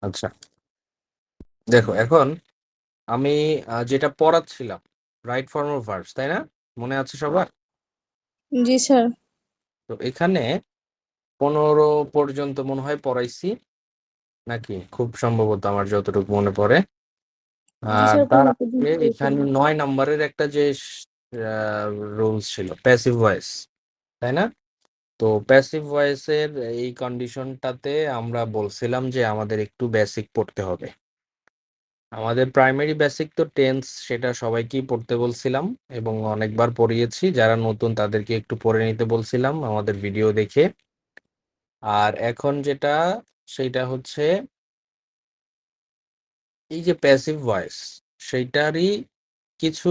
আচ্ছা, দেখো এখন আমি যেটা পড়াচ্ছিলাম রাইট ফর্ম অফ ভার্বস, তাই না? মনে আছে সবার? জি স্যার। তো এখানে 15 পর্যন্ত মনে হয় পড়াইছি নাকি, খুব সম্ভবত আমার যতটুকু মনে পড়ে। জি আর স্যার, তার 15 পর্যন্ত আগে পেয়েছিল। এখানে 9 নম্বরের একটা যে রুলস ছিল প্যাসিভ ভয়েস, তাই না? তো প্যাসিভ ভয়েসের এই কন্ডিশনটাতে আমরা বলছিলাম যে আমাদের একটু বেসিক পড়তে হবে। আমাদের প্রাইমারি বেসিক তো টেন্স, সেটা সবাইকেই পড়তে বলছিলাম এবং অনেকবার পড়িয়েছি। যারা নতুন তাদেরকে একটু পড়ে নিতে বলছিলাম আমাদের ভিডিও দেখে। আর এখন যেটা, সেটা হচ্ছে এই যে প্যাসিভ ভয়েস, সেইটারই কিছু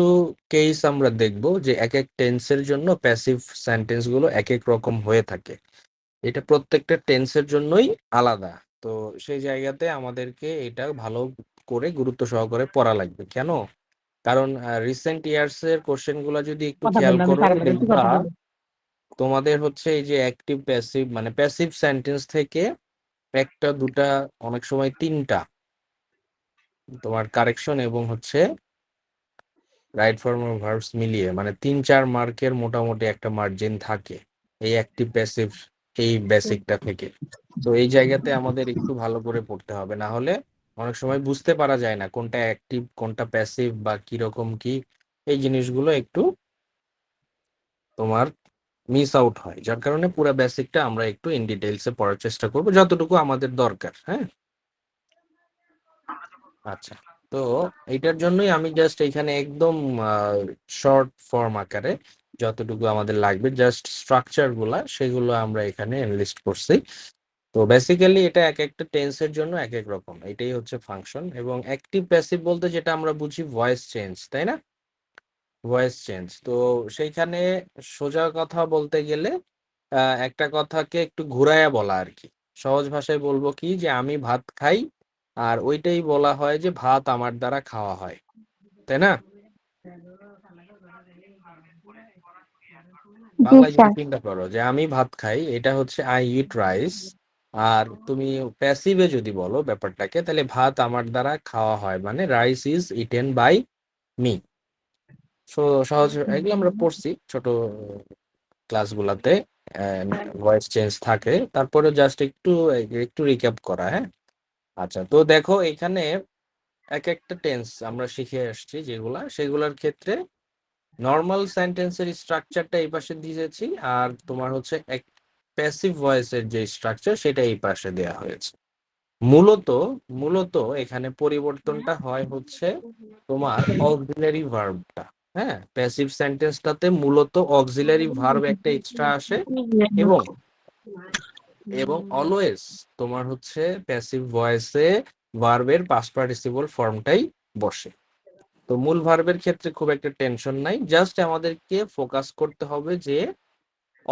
কেস আমরা দেখব যে এক এক টেন্সের জন্য প্যাসিভ সেন্টেন্স গুলো এক এক রকম হয়ে থাকে। এটা প্রত্যেকটা টেন্সের জন্যই আলাদা। তো সেই জায়গাতে আমাদেরকে এটা ভালো করে গুরুত্ব সহকারে পড়া লাগবে। কেন? কারণ রিসেন্ট ইয়ার্স এর কোশ্চেন গুলা যদি একটু কথা খেয়াল বললো, আমি করো স্যারের লগে একটু দেখবা কথা বলবো। তোমাদের হচ্ছে এই যে অ্যাক্টিভ প্যাসিভ মানে প্যাসিভ সেন্টেন্স থেকে একটা দুটা অনেক সময় তিনটা তোমার কারেকশন এবং হচ্ছে রাইট ফর্ম অফ ভার্বস মিলিয়ে মানে 3-4 মার্কের মোটামুটি একটা মার্জিন থাকে এই অ্যাক্টিভ প্যাসিভ এই বেসিকটা থেকে। তো এই জায়গাতে আমাদের একটু ভালো করে পড়তে হবে, না হলে অনেক সময় বুঝতে পারা যায় না কোনটা অ্যাক্টিভ কোনটা প্যাসিভ বা কিরকম কি। এই জিনিসগুলো একটু তোমার মিস আউট হয়, যার কারণে পুরো বেসিকটা আমরা একটু ইন ডিটেইলসে পড়ার চেষ্টা করব যতটুকু আমাদের দরকার। হ্যাঁ, আচ্ছা। তো এইটার জন্যই আমি জাস্ট এখানে একদম শর্ট ফর্ম আকারে যতটুকু আমাদের লাগবে জাস্ট স্ট্রাকচার গুলা সেগুলো আমরা এখানে এনলিস্ট করছি। তো বেসিক্যালি এটা এক একটা টেন্সের জন্য এক এক রকম, এটাই হচ্ছে ফাংশন। এবং অ্যাক্টিভ প্যাসিভ বলতে যেটা আমরা বুঝি ভয়েস চেঞ্জ, তাই না? ভয়েস চেঞ্জ তো সেইখানে সোজা কথা বলতে গেলে একটা কথাকে একটু ঘুরাইয়া বলা আর কি। সহজ ভাষায় বলবো কি যে আমি ভাত খাই, আর ওইটাই বলা হয় যে ভাত আমার দ্বারা খাওয়া হয়, তাই না? জি বাংলায় যদি স্যার। চিন্তা করো যে আমি ভাত খাই, এটা হচ্ছে আই ইট রাইস। আর তুমি প্যাসিভে যদি বলো ব্যাপারটাকে, তাহলে ভাত আমার দ্বারা খাওয়া হয় মানে rice is eaten by me. সহজ, এগুলো আমরা পড়ছি ছোট ক্লাসগুলাতে। ভয়েস চেঞ্জ থাকে, তারপরে জাস্ট একটু একটু রিক্যাপ করা। হ্যাঁ, আচ্ছা। তো দেখো এখানে এক একটা টেন্স আমরা শিখে আসছি যেগুলা, সেগুলোর ক্ষেত্রে নর্মাল সেন্টেন্সের স্ট্রাকচারটা এই পাশে দিয়েছি, আর তোমার হচ্ছে এক প্যাসিভ ভয়েসের যে স্ট্রাকচার সেটা এই পাশে দেয়া হয়েছে। মূলত মূলত এখানে পরিবর্তনটা হয় হচ্ছে তোমার অক্সিলারি ভার্বটা। হ্যাঁ, প্যাসিভ সেন্টেন্সটাতে মূলত অক্সিলারি ভার্ব একটা এক্সট্রা আসে এবং এবং অলওয়েজ তোমার হচ্ছে প্যাসিভ ভয়েসে ভার্বের পাস্ট পার্টিসিপল ফর্মটাই বসে। তো মূল ভার্বের ক্ষেত্রে খুব একটা টেনশন নাই, জাস্ট আমাদেরকে ফোকাস করতে হবে যে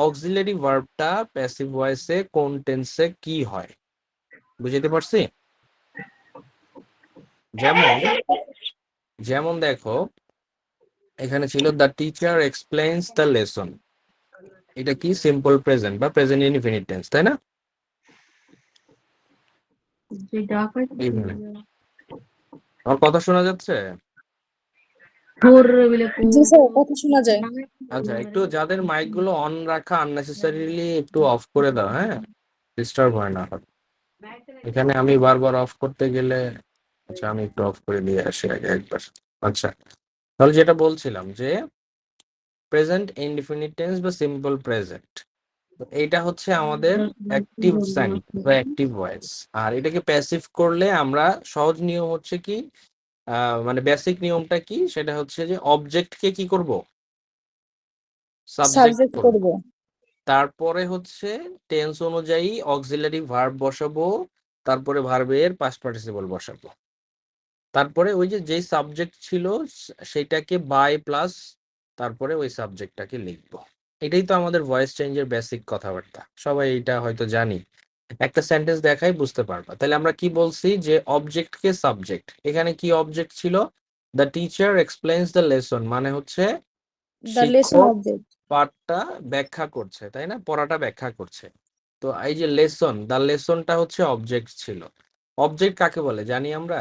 অক্সিলারি ভার্বটা প্যাসিভ ভয়েসে কোন টেন্সে কি হয়। বুঝতে পারছি? যেমন যেমন দেখো এখানে ছিল the teacher explains the lesson. এটা কি সিম্পল প্রেজেন্ট বা প্রেজেন্ট ইনফিনিট টেন্স, তাই না? এইভাবে আমার কথা শোনা যাচ্ছে? জি স্যার, কথা শোনা যায়। আচ্ছা, একটু যাদের মাইক গুলো অন রাখা আননেসেসারিলি একটু অফ করে দাও, হ্যাঁ, ডিস্টার্ব হয় না হয়। এখানে আমি বারবার অফ করতে গেলে, আচ্ছা আমি একটু অফ করে দিয়ে আসি আগে একবার। আচ্ছা, তাহলে যেটা বলছিলাম যে প্রেজেন্ট ইনডিফিনিট টেন্স বা সিম্পল প্রেজেন্ট, তো এইটা হচ্ছে আমাদের অ্যাক্টিভ সেন্ট বা অ্যাক্টিভ ভয়েস। আর এটাকে প্যাসিভ করলে আমরা সহজ নিয়ম হচ্ছে কি, মানে বেসিক নিয়মটা কি, সেটা হচ্ছে যে অবজেক্টকে কি করব, সাবজেক্ট সাবজেক্ট করব। করব। তারপরে হচ্ছে টেন্স অনুযায়ী অক্সিলারি ভার্ব বসাবো, তারপরে ভার্বের পাস্ট পার্টিসিপল বসাবো, তারপরে ওই যে যেই সাবজেক্ট ছিল সেটাকে বাই প্লাস তারপরে ওই সাবজেক্টটাকে লিখবো। এটাই তো আমাদের ভয়েস চেঞ্জের বেসিক কথাবার্তা, সবাই এটা হয়তো জানি। একটা সেন্টেন্স দেখাই বুঝতে পারবা। তাহলে আমরা কি বলছি যে অবজেক্টকে সাবজেক্ট, এখানে কি অবজেক্ট ছিল, the teacher explains the lesson, মানে হচ্ছে দ্য লেসন শিক্ষক অবজেক্ট। পাঠটা ব্যাখ্যা করছে, তাই না? পড়াটা ব্যাখ্যা করছে। তো এই যে লেসন, দ্য লেসনটা হচ্ছে অবজেক্ট ছিল। অবজেক্ট কাকে বলে জানি আমরা?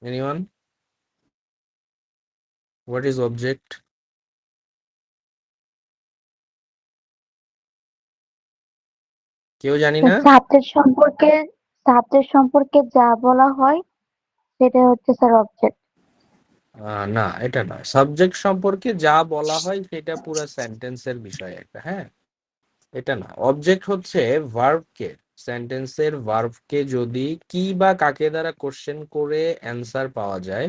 এনিওয়ান? What is object? কেউ জানি না? সাবজেক্ট সম্পর্কে যা বলা হয় সেটা হচ্ছে স্যার অবজেক্ট। না, এটা নয়। সাবজেক্ট সম্পর্কে যা বলা হয় সেটা পুরো সেন্টেন্সের বিষয় একটা, হ্যাঁ, এটা না। অবজেক্ট হচ্ছে ভার্বকে, সেন্টেন্সের ভার্বকে যদি কি বা কাকে দ্বারা কোশ্চেন করে অ্যান্সার পাওয়া যায়,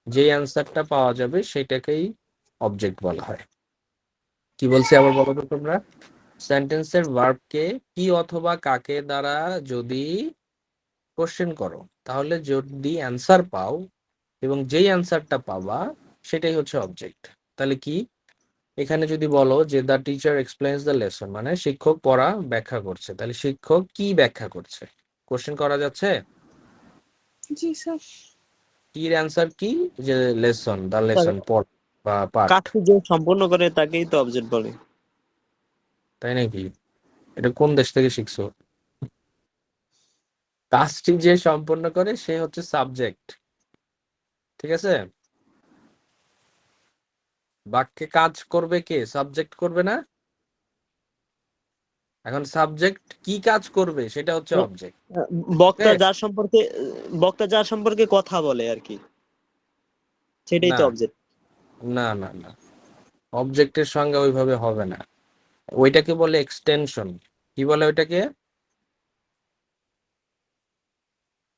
যে অ্যান্সারটা পাওয়া যাবে সেটাকেই অবজেক্ট বলা হয়। কি বলছি আবার বলো তো তোমরা? সেন্টেন্সের ভার্বকে কি অথবা কাকে দ্বারা যদি কোশ্চেন করো, তাহলে যদি অ্যান্সার পাও এবং যেই অ্যান্সারটা পাবা সেটাই হচ্ছে অবজেক্ট। তাহলে কি, এখানে যদি বলো যে the teacher explains the lesson, মানে শিক্ষক পড়া ব্যাখ্যা করছে, তাহলে শিক্ষক কি ব্যাখ্যা করছে কোশ্চেন করা যাচ্ছে? জি স্যার। কির অ্যান্সার কি? যে লেসন, দ্য স্যার, লেসন, পড় বা পাঠ। কাজটি যে সম্পূর্ণ করে তাকেই তো অবজেক্ট বলে। তাই নাকি? এটা কোন দেশ থেকে শিখছো? কাজটি যে সম্পন্ন করে সে হচ্ছে সাবজেক্ট, ঠিক আছে? বাক্যে কাজ করবে কে? সাবজেক্ট করবে না? এখন সাবজেক্ট কি কাজ করবে সেটা হচ্ছে মানে, অবজেক্ট। বক্তা যার সম্পর্কে কথা বলে আর কি, সেটাই না তো অবজেক্ট। না না না, অবজেক্টের সঙ্গে ওইভাবে হবে না। ওইটাকে বলে এক্সটেনশন। কি বলে ওইটাকে?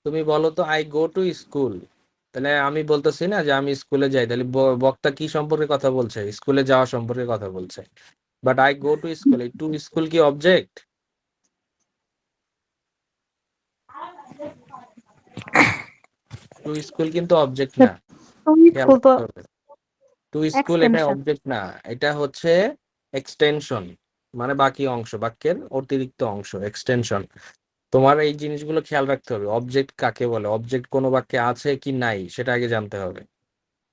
তুমি বলো তো আই গো টু স্কুল, তাহলে আমি বলতেছি না যে আমি স্কুলে যাই, তাহলে বক্তা কি সম্পর্কে কথা বলছে? স্কুলে যাওয়া সম্পর্কে কথা বলছে। But I go to school, এই টু স্কুল কি অবজেক্ট? টু স্কুল কিন্তু অবজেক্ট না, খেয়াল স্কুল তো রাখতে হবে। টু স্কুল এটা এক্সটেনশন। অবজেক্ট না, এটা হচ্ছে এক্সটেনশন, মানে বাকি অংশ, বাক্যের অতিরিক্ত অংশ, এক্সটেনশন। তোমার এই জিনিসগুলো খেয়াল রাখতে হবে। অবজেক্ট কাকে বলে, অবজেক্ট কোনো বাক্যে আছে কি নাই সেটা আগে জানতে হবে।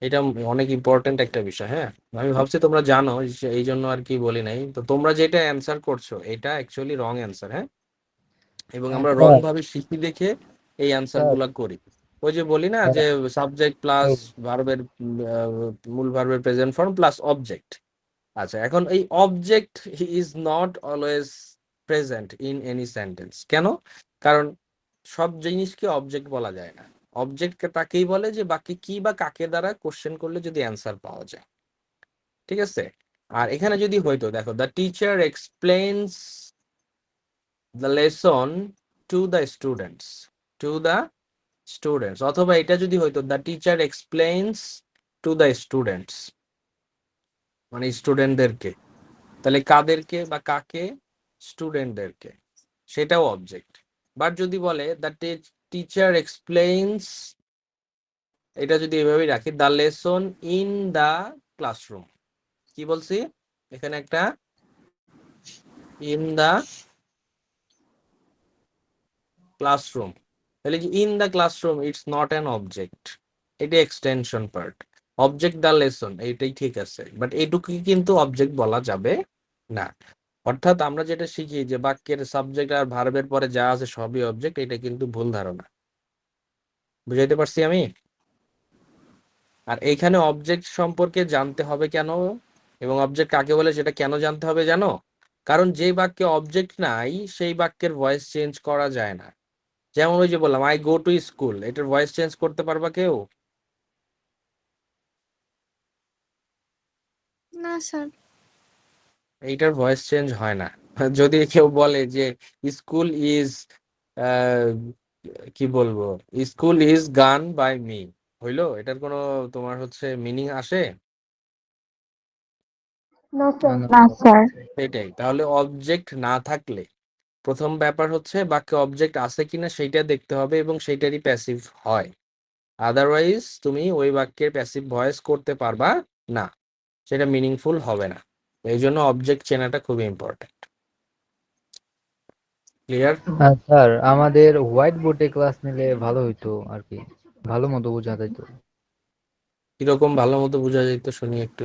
এটা অনেক ইম্পর্টেন্ট একটা বিষয়, হ্যাঁ। আমি ভাবছি তোমরা জানো, এই জন্য আর কি বলি নাই। তো তোমরা যেটা অ্যান্সার করছো এটা অ্যাকচুয়ালি রং অ্যান্সার, হ্যাঁ। এবং আমরা রং স্যার ভাবে শিখি দেখে এই অ্যান্সার স্যার গুলা করি। ওই যে বলি না যে সাবজেক্ট প্লাস ভার্বের, মূল ভার্বের প্রেজেন্ট ফর্ম প্লাস অবজেক্ট। আচ্ছা, এখন এই object is not always present in any sentence. কেন? কারণ সব জিনিসকে অবজেক্ট বলা যায় না। অবজেক্ট তাকেই বলে যে বাকি কি বা কাকে দ্বারা কোশ্চেন করলে যদি অ্যান্সার পাওয়া যায়, ঠিক আছে? আর এখানে যদি হয়তো দেখো the teacher explains the lesson to the students, to the students, অথবা এটা যদি হয়তো the teacher explains to the students, মানে স্টুডেন্টদেরকে, তাহলে কাদেরকে বা কাকে? স্টুডেন্টদেরকে, সেটাও অবজেক্ট। বাট যদি বলে দ্য টিচার এক্সপ্লেইনস, এটা যদি এভাবেই রাখি, the lesson in the classroom, কি বলছি এখানে? একটা ইন দ্য ক্লাসরুম, তাহলে কি in the classroom it's not an object, এটা extension part. Object the lesson এইটাই ঠিক আছে, বাট এইটুকু কিন্তু অবজেক্ট বলা যাবে না। অর্থাৎ আমরা যেটা শিখি যে বাক্যের সাবজেক্ট আর ভার্বের পরে যা আছে সবই অবজেক্ট, এটা কিন্তু ভুল ধারণা। বুঝাইতে পারছি আমি? আর এইখানে অবজেক্ট সম্পর্কে জানতে হবে কেন, এবং অবজেক্ট কাকে বলে সেটা কেন জানতে হবে জানো? কারণ যে বাক্যে অবজেক্ট নাই সেই বাক্যের ভয়েস চেঞ্জ করা যায় না। যেমন ওই যে বললাম আই গো টু স্কুল, এটার ভয়েস চেঞ্জ করতে পারবা কেউ? না স্যার। এইটার ভয়েস চেঞ্জ হয় না। যদি কেউ বলে যে স্কুল ইজ, কি বলবো, school is gone by me, হইলো? এটার কোনো তোমার হচ্ছে মিনিং আসে? No sir. না না স্যার। সেটাই। তাহলে অবজেক্ট না থাকলে প্রথম ব্যাপার হচ্ছে বাক্যে অবজেক্ট আছে কিনা সেইটা দেখতে হবে, এবং সেইটারই প্যাসিভ হয়। আদারওয়াইজ তুমি ওই বাক্যের প্যাসিভ ভয়েস করতে পারবা না, সেটা মিনিংফুল হবে না। এই জন্য অবজেক্ট চেনাটা খুবই ইম্পর্টেন্ট। ক্লিয়ার? স্যার আমাদের হোয়াইট বোর্ডে ক্লাস নিলে ভালো হইতো আর কি, ভালো মতো বোঝা যাইতো। কিরকম ভালো মতো বোঝা যেত শুনি একটু।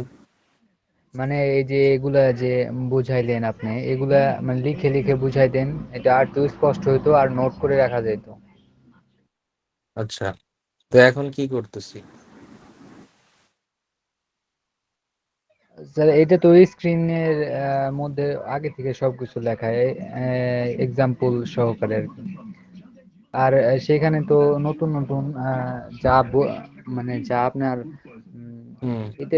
মানে এই যে এগুলা যে বুঝাইলেন আপনি, এগুলা মানে লিখে লিখে বুঝাই দেন, এটা আর একটু স্পষ্ট হইতো আর নোট করে রাখা যেত। আচ্ছা, তো এখন কি করতেছি? স্যার এটা তো স্ক্রিনের মধ্যে আগে থেকে সবকিছু লেখা, এক্সাম্পল সহকারে আর কি। আর সেখানে তো নতুন নতুন মানে যা আপনার হুম, এটা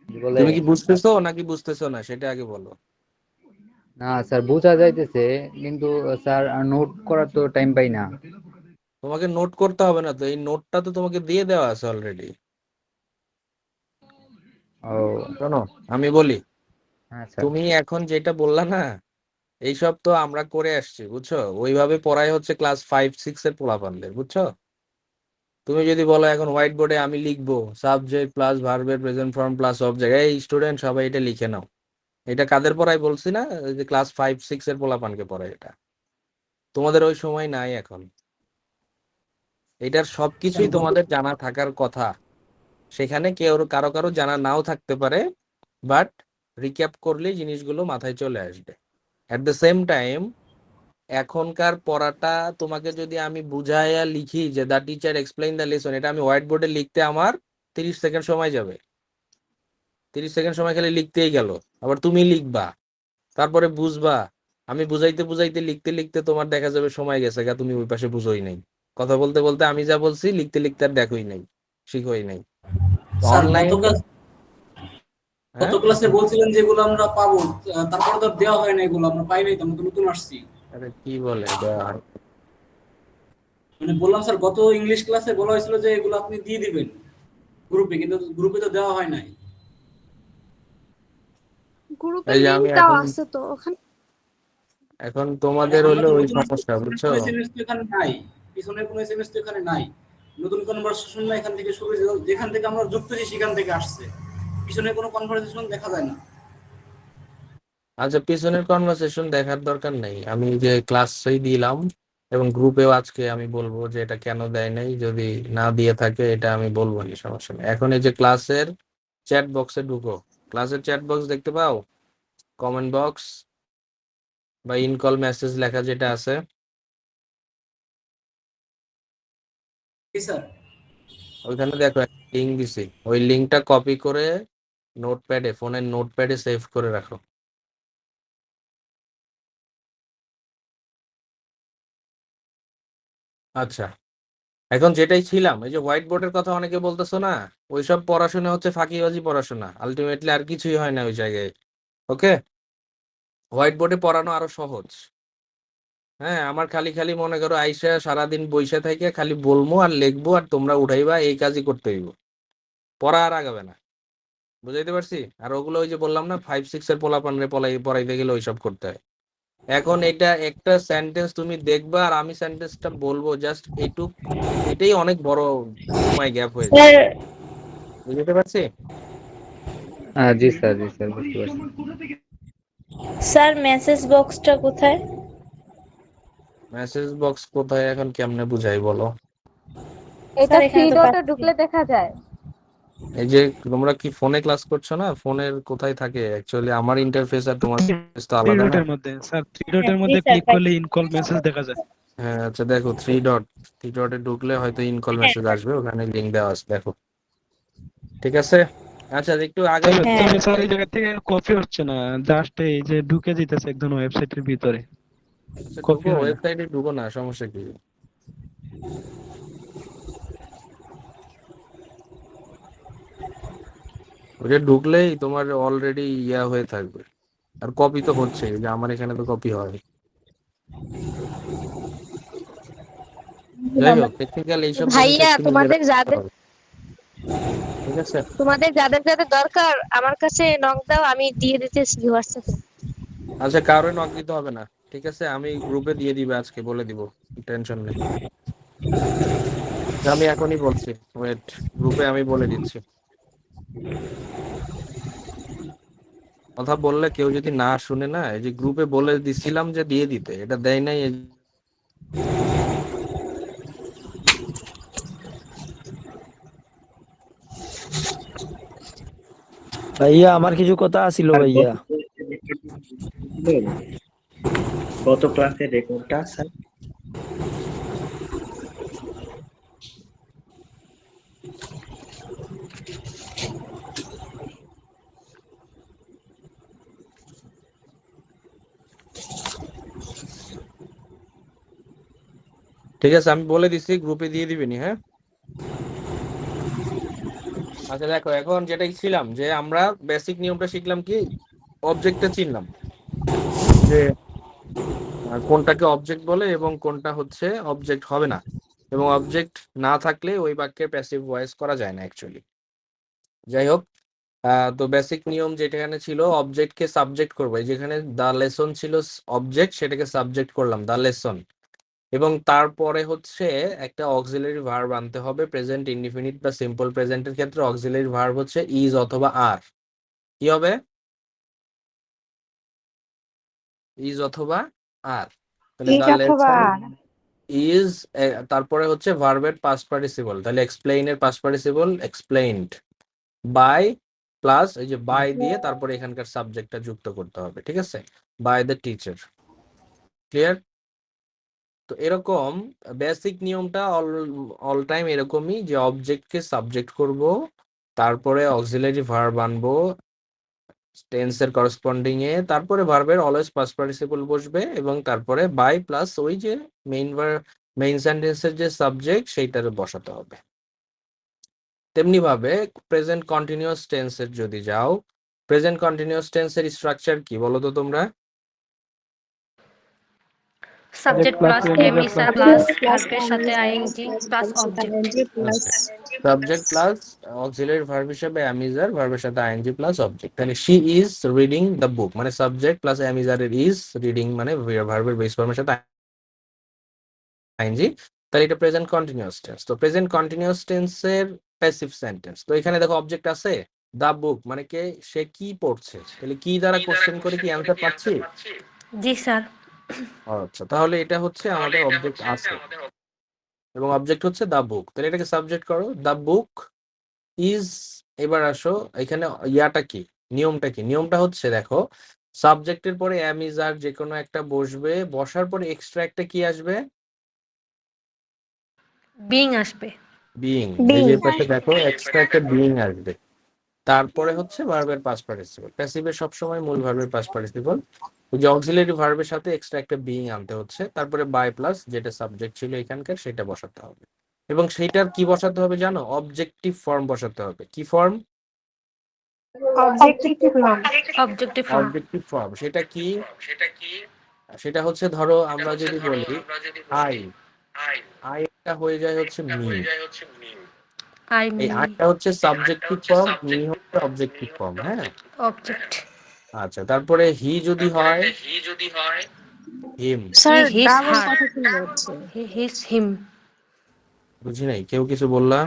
কি বলে। তুমি কি বুঝতেছো নাকি বুঝতেছো না সেটা আগে বলো। না স্যার, বোঝা যাইতেছে, কিন্তু স্যার নোট করার তো টাইম পাই না। তোমাকে নোট করতে হবে না, তো এই নোটটা তো তোমাকে দিয়ে দেওয়া আছে অলরেডি। ও শোনো, আমি বলি, হ্যাঁ স্যার। তুমি এখন যেটা বললা না, এইসব তো আমরা করে আসছি, বুঝছো? ওইভাবে পড়াই হচ্ছে ক্লাস 5-6 এর পোলাপানদের, বুঝছো? তুমি যদি বলো এখন হোয়াইট বোর্ডে আমি লিখবো সাবজেক্ট প্লাস ভার্বের প্রেজেন্ট ফর্ম প্লাস অবজেক্ট, এই স্টুডেন্ট সবাই এটা লিখে নাও, এটা কাদের পড়াই বলছি না? ওই যে ক্লাস 5-6 এর পোলাপানকে পড়ায় এটা। তোমাদের ওই সময় নাই এখন। এটার স্যার সবকিছুই গত তোমাদের জানা থাকার কথা। সেখানে কেউ কারো কারো জানা নাও থাকতে পারে, বাট রিক্যাপ করলেই জিনিসগুলো মাথায় চলে আসবে। অ্যাট দ্য সেম টাইম এখনকার পড়াটা তোমাকে যদি আমি বুঝাইয়া লিখি যে the teacher explain the lesson, এটা আমি হোয়াইট বোর্ডে লিখতে আমার 30 সেকেন্ড সময় যাবে। 30 সেকেন্ড সময় খালি লিখতেই গেল। আবার তুমি লিখবা, তারপরে বুঝবা। আমি বুঝাইতে বুঝাইতে লিখতে লিখতে তোমার দেখা যাবে সময় গেছে গা, তুমি ওই পাশে বুঝোই নাই। কথা বলতে বলতে আমি যা বলছি লিখতে লিখতে আর দেখোই নাই, শিখোই নাই। স্যার অনলাইনে গত হ্যাঁ, ক্লাসে বলছিলেন যেগুলো আমরা পাবো, তারপরে তো আর দেওয়া হয় না, এগুলো আমরা পাই নাই, তো আমরা তো নতুন আসছি। আরে কি বলে দেওয়া হয়? মানে বললাম স্যার, গত ইংলিশ ক্লাসে বলা হয়েছিল যে এগুলো আপনি দিয়ে দিবেন গ্রুপে, কিন্তু গ্রুপে তো দেওয়া হয় নাই। গ্রুপে এই যে লিংক আমি দেওয়া এখন আছে তো ওখানে। এখন মানে তোমাদের আমরা হলো তো ওই নতুন আসছি, সমস্যা, পিছনের বুঝছো? কোনো এসএমএস তো এখানে নাই, পিছনের কোনো এসএমএস তো এখানে নাই, নতুন কনভারসেশন না এখান থেকে শুরু হয়েছে, যেখান থেকে আমরা যুক্ত হয়েছি সেখান থেকে আসছে, পিছনে কোনো কনভারসেশন দেখা যায় না। আচ্ছা, পিছনের কনভারসেশন দেখার দরকার নেই, আমি যে ক্লাসই দিলাম এবং গ্রুপেও আজকে আমি বলবো যে এটা কেন দেয় নাই, যদি না দিয়ে থাকে এটা আমি বলবো না, সমস্যা নেই। এখন এই যে ক্লাসের চ্যাট বক্সে ঢুকো, ক্লাসের চ্যাট বক্স দেখতে পাও, কমেন্ট বক্স বা ইনকল মেসেজ লেখা যেটা আছে, জি স্যার। ওইখানে দেখো একটা লিঙ্ক দিছি, ওই লিঙ্কটা কপি করে নোটপ্যাডে, ফোনের নোটপ্যাডে সেভ করে রাখো। আচ্ছা, এখন যেটাই ছিলাম, এই যে হোয়াইট বোর্ডের কথা অনেকে বলতেছো না, ওইসব পড়াশোনা হচ্ছে ফাঁকিবাজি পড়াশোনা, আলটিমেটলি আর কিছুই হয় না ওই জায়গায়। ওকে, হোয়াইট বোর্ডে পড়ানো আরো সহজ। হ্যাঁ, আমার খালি খালি মনে করো আইসা সারাদিন বইসা থেকে খালি বলবো আর লিখবো আর তোমরা উঠাইবা, এই কাজই করতে হইব, পড়া আর আগাবে না। বুঝাইতে পারছি? আর ওগুলো ওই যে বললাম না, 5-6 এর পোলাপানরে পড়াইতে গেলে ওইসব করতে হয়। এখন এটা একটা সেন্টেন্স তুমি দেখবা আর আমি সেন্টেন্সটা বলবো, জাস্ট এইটুক, এটাই অনেক বড় সময় গ্যাপ হয়ে যায়। স্যার, বুঝতে পারছি? জি স্যার, জি স্যার, বুঝতে পারছি। স্যার মেসেজ বক্সটা কোথায়? মেসেজ বক্স কোথায় এখন কেমনে বুঝাই বলো? এটা এটা এখানে থ্রি তো ডটে পাচ্ছি। ঢুকলে দেখা যায়। এই যে তোমরা কি ফোনে ক্লাস করছো না, ফোনের কোথায় থাকে অ্যাকচুয়ালি? আমার ইন্টারফেস আর তোমার interface তো থ্রি আলাদা না। ডটের মধ্যে স্যার, থ্রি হ্যাঁ ডটের জি মধ্যে স্যার ক্লিক করলে পাইছি। ইনকল মেসেজ দেখা যায়। হ্যাঁ, আচ্ছা দেখো, থ্রি ডটে ঢুকলে হয়তো ইনকল হ্যাঁ মেসেজ আসবে, ওখানে লিঙ্ক দেওয়া আছে, দেখো। ঠিক আছে, আচ্ছা একটু আগাই তবে হ্যাঁ তবে স্যার এই জায়গা থেকে কপি হচ্ছে না, জাস্ট এই যে ঢুকে যেতেছে একদম ওয়েবসাইটের ভিতরে, আচ্ছা কপি ঢুকো, হয় না। ওয়েবসাইটে ঢুকো না, সমস্যা কি? ওটা ঢুকলেই তোমার অলরেডি ইয়া হয়ে থাকবে, আর কপি তো হচ্ছে, যে আমার এখানে তো কপি হয়। যাই হোক, টেকনিক্যাল এইসব জিনিস ভাইয়া একটু নিজেরা তোমাদের করতে যাদের হবে, ঠিক আছে? তোমাদের যাদের যাদের দরকার আমার কাছে নক দাও, আমি দিয়ে দিতেছি হোয়াটসঅ্যাপে। আচ্ছা, কারোর নক দিতে হবে না, ঠিক আছে? আমি গ্রুপে দিয়ে দিবে, আজকে বলে দিব, টেনশন নেই। আমি এখনই বলছি, ওয়েট, গ্রুপে আমি বলে দিচ্ছি। কথা বললে কেউ যদি না শুনে না, এই যে গ্রুপে বলে দিছিলাম যে দিয়ে দিতে, এটা দেয় নাই, ভাইয়া আমার কিছু কথা আছিল আর ভাইয়া। গত ক্লাসের রেকর্ডটা স্যার। ঠিক আছে, আমি বলে দিচ্ছি, গ্রুপে দিয়ে দিবেনি, হ্যাঁ? আচ্ছা দেখো, এখন যেটা ছিলাম যে আমরা বেসিক নিয়মটা শিখলাম কি, অবজেক্টটা চিনলাম যে কোনটাকে অবজেক্ট বলে এবং কোনটা হচ্ছে অবজেক্ট হবে না, এবং অবজেক্ট না থাকলে ওই বাক্যে প্যাসিভ ভয়েস করা যায় না অ্যাকচুয়ালি। যাই হোক, তো বেসিক নিয়ম যেটা এখানে ছিল, অবজেক্টকে সাবজেক্ট করবো। এই যেখানে দা লেসন ছিল অবজেক্ট, সেটাকে সাবজেক্ট করলাম দা লেসন, এবং তারপরে হচ্ছে একটা অক্সিলারি ভার্ব আনতে হবে। প্রেজেন্ট ইনডিফিনিট বা সিম্পল প্রেজেন্টের ক্ষেত্রে অক্সিলারি ভার্ব হচ্ছে ইজ অথবা আর। কি হবে? ইজ অথবা আর। তাহলে ইজ দা অথবা লেসন আর। ইজ, তারপরে হচ্ছে ভার্বের পাস্ট পার্টিসিপল, তাহলে এক্সপ্লেইন এর past participle explained, by plus এই যে বাই দিয়ে তারপরে এখানকার সাবজেক্টটা যুক্ত করতে হবে। ঠিক আছে, বাই দ্য টিচার। ক্লিয়ার? তো এরকম বেসিক নিয়মটা অল অল টাইম এরকমই, যে অবজেক্টকে সাবজেক্ট করব, তারপরে অক্সিলারি ভার্ব আনবো টেন্সের করসপন্ডিং এ, তারপরে ভার্বের অলওয়েজ পাস্ট পার্টিসিপল বসবে, এবং তারপরে বাই প্লাস ওই যে মেইন সেন্টেন্সের যে সাবজেক্ট সেইটারে বসাতে হবে। তেমনি ভাবে প্রেজেন্ট কন্টিনিউয়াস টেন্সের যদি যাও, প্রেজেন্ট কন্টিনিউয়াস টেন্সের স্ট্রাকচার কি বলো তো তোমরা? Subject plus plus am am is are is plus plus ভার্বের সাথে ING plus object. Subject plus auxiliary verb হিসেবে অ্যামিজার, ভার্বের সাথে আইএনজি প্লাস অবজেক্ট। তাহলে she is reading the book, মানে সাবজেক্ট প্লাস অ্যামিজারের ইজ, রিডিং মানে ভার্বের বেস ফর্মের সাথে আইএনজি। তাহলে এটা প্রেজেন্ট কন্টিনিউয়াস টেন্স। তো প্রেজেন্ট কন্টিনিউয়াস টেন্সের প্যাসিভ সেন্টেন্স, তো এখানে দেখো অবজেক্ট আছে দা বুক, মানে কে, সে কি পড়ছে, তাহলে কি দ্বারা কোশ্চেন করে কি অ্যান্সার পাচ্ছি? জি স্যার। আচ্ছা, তাহলে এটা হচ্ছে আমাদের অবজেক্ট আছে, এবং অবজেক্ট হচ্ছে দা বুক, তাহলে এটাকে সাবজেক্ট করো দা বুক ইজ। এবার আসো এখানে, ইয়াটা কি, নিয়মটা কি? নিয়মটা হচ্ছে দেখো, সাবজেক্টের পরে এম ইজ আর যে কোনো একটা বসবে, বসার পরে এক্সট্রা একটা কি আসবে? বিং আসবে। বিইং। এই বিং। যে পাশে দেখো এক্সট্রা একটা বিইং আসবে, তারপরে হচ্ছে ভার্বের পাস্ট পার্টিসিপল। প্যাসিভের সবসময় মূল ভার্বের পাস্ট পার্টিসিপল, ওই যে অক্সিলারি ভার্বের সাথে এক্সট্রা একটা বিইং আনতে হচ্ছে, তারপরে বাই প্লাস যেটা সাবজেক্ট ছিল এখানকার সেটা বসাতে হবে, এবং সেইটার কি বসাতে হবে জানো? অবজেক্টিভ ফর্ম বসাতে হবে। কি form? Objective noun. Objective form. Objective form. সেটা কি? সেটা হচ্ছে ধরো আমরা যদি বলি আই, আইটা হয়ে যায় হচ্ছে মি, আই এই মি। আইটা হচ্ছে সাবজেক্টিভ ফর্ম, মি হচ্ছে অবজেক্টিভ ফর্ম। হ্যাঁ, অবজেক্ট। আচ্ছা, তারপরে হি যদি হয় হিম। হি স্যার হিজ ডাবল হার। কথা শুনে যাচ্ছে। হি হিজ হিম। বুঝি নাই, কেউ কিছু বললা?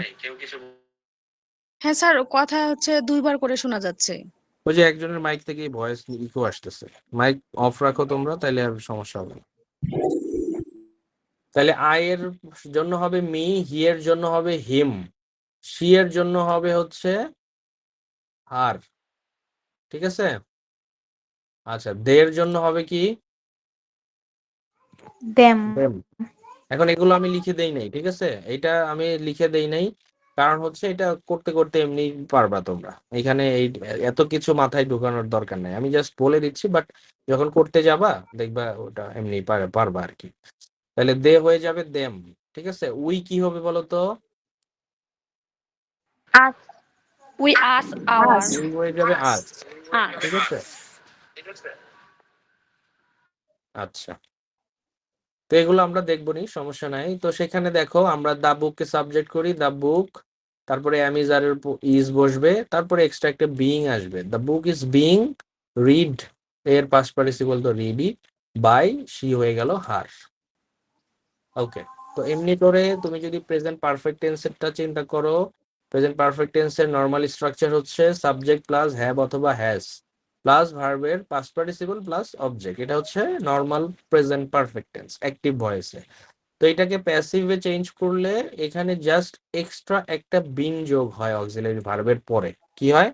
হ্যাঁ স্যার, কথা হচ্ছে দুইবার করে শোনা যাচ্ছে। ওই যে একজনের মাইক থেকে ভয়েস ইকো আসতেছে, মাইক অফ রাখো তোমরা, তাইলে আর সমস্যা হবে না। তাহলে আই এর জন্য হবে মি, হি এর জন্য হবে হিম, শি এর জন্য হবে হচ্ছে হার। ঠিক আছে, আচ্ছা, দের জন্য হবে কি? দেম। দেম। এখন এগুলো আমি লিখে দেই নাই, ঠিক আছে, এটা আমি লিখে দেই নাই, কারণ হচ্ছে এটা করতে করতে এমনি পারবা তোমরা, এখানে এই এত কিছু মাথায় ঢোকানোর দরকার নাই, আমি জাস্ট বলে দিচ্ছি, বাট যখন করতে যাবা দেখবা ওটা এমনি পারবা আর কি। তাহলে দে হয়ে যাবে দেম। ঠিক আছে, উই কি হবে বলো তো? Us. We us our. We হয়ে যাবে আজ। আস। ঠিক আছে, আচ্ছা, তো এগুলো আমরা দেখবো নি, সমস্যা নাই। তো সেখানে দেখো আমরা দা বুককে সাবজেক্ট করি দা বুক, তারপরে অ্যামিজারের ইজ বসবে, তারপরে এক্সট্রা একটা বিইং আসবে, দা বুক ইজ বিইং রিড, এর পাস্ট পার্টিসিপল তো রিডি, বাই শি হয়ে গেল হার। ওকে, তো এমনি করে তুমি যদি প্রেজেন্ট পারফেক্ট টেন্সেরটা চিন্তা করো, প্রেজেন্ট পারফেক্ট টেন্সের নর্মাল স্ট্রাকচার হচ্ছে সাবজেক্ট প্লাস হ্যাভ অথবা হ্যাজ প্লাস ভার্বের পাস্ট পার্টিসিপল প্লাস অবজেক্ট, এটা হচ্ছে normal present perfect tense active ভয়েসে। তো এটাকে প্যাসিভে চেঞ্জ করলে এখানে জাস্ট এক্সট্রা একটা বিন যোগ হয় অক্সিলারি ভার্বের পরে। কি হয়?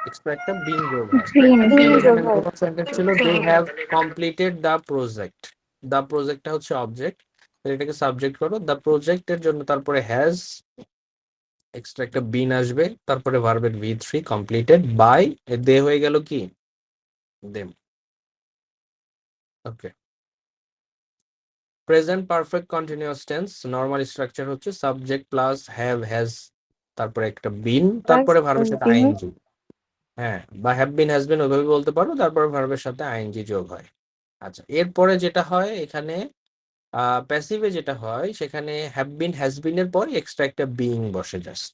এক্সট্রা একটা বিন যোগ হয়। বিন তাহলে এখানে যোগ হয়। নর্মাল সেন্টেন্স ছিল they have completed the project. The প্রজেক্টটা হচ্ছে অবজেক্ট, তাহলে এটাকে সাবজেক্ট করো। দ্য প্রজেক্টের জন্য তারপরে হ্যাজ এক্সট্রা একটা বিন আসবে, তারপরে ভার্বের V3 কমপ্লিটেড বাই, দে হয়ে গেল কি them. Okay, present perfect continuous tense normal structure হচ্ছে সাবজেক্ট প্লাস হ্যাভ হ্যাজ, তারপরে একটা বিন, তারপরে ভার্বের সাথে বিন আইএনজি। হ্যাঁ, বা হ্যাভ বিন হ্যাজ বিন ওইভাবে বলতে পারো, তারপরে ভার্বের সাথে আইএনজি যোগ হয়। আচ্ছা, এরপরে যেটা হয় এখানে প্যাসিভে যেটা হয় সেখানে হ্যাভ বিন হ্যাজ বিন এর পর এক্সট্রা একটা বিইং বসে জাস্ট।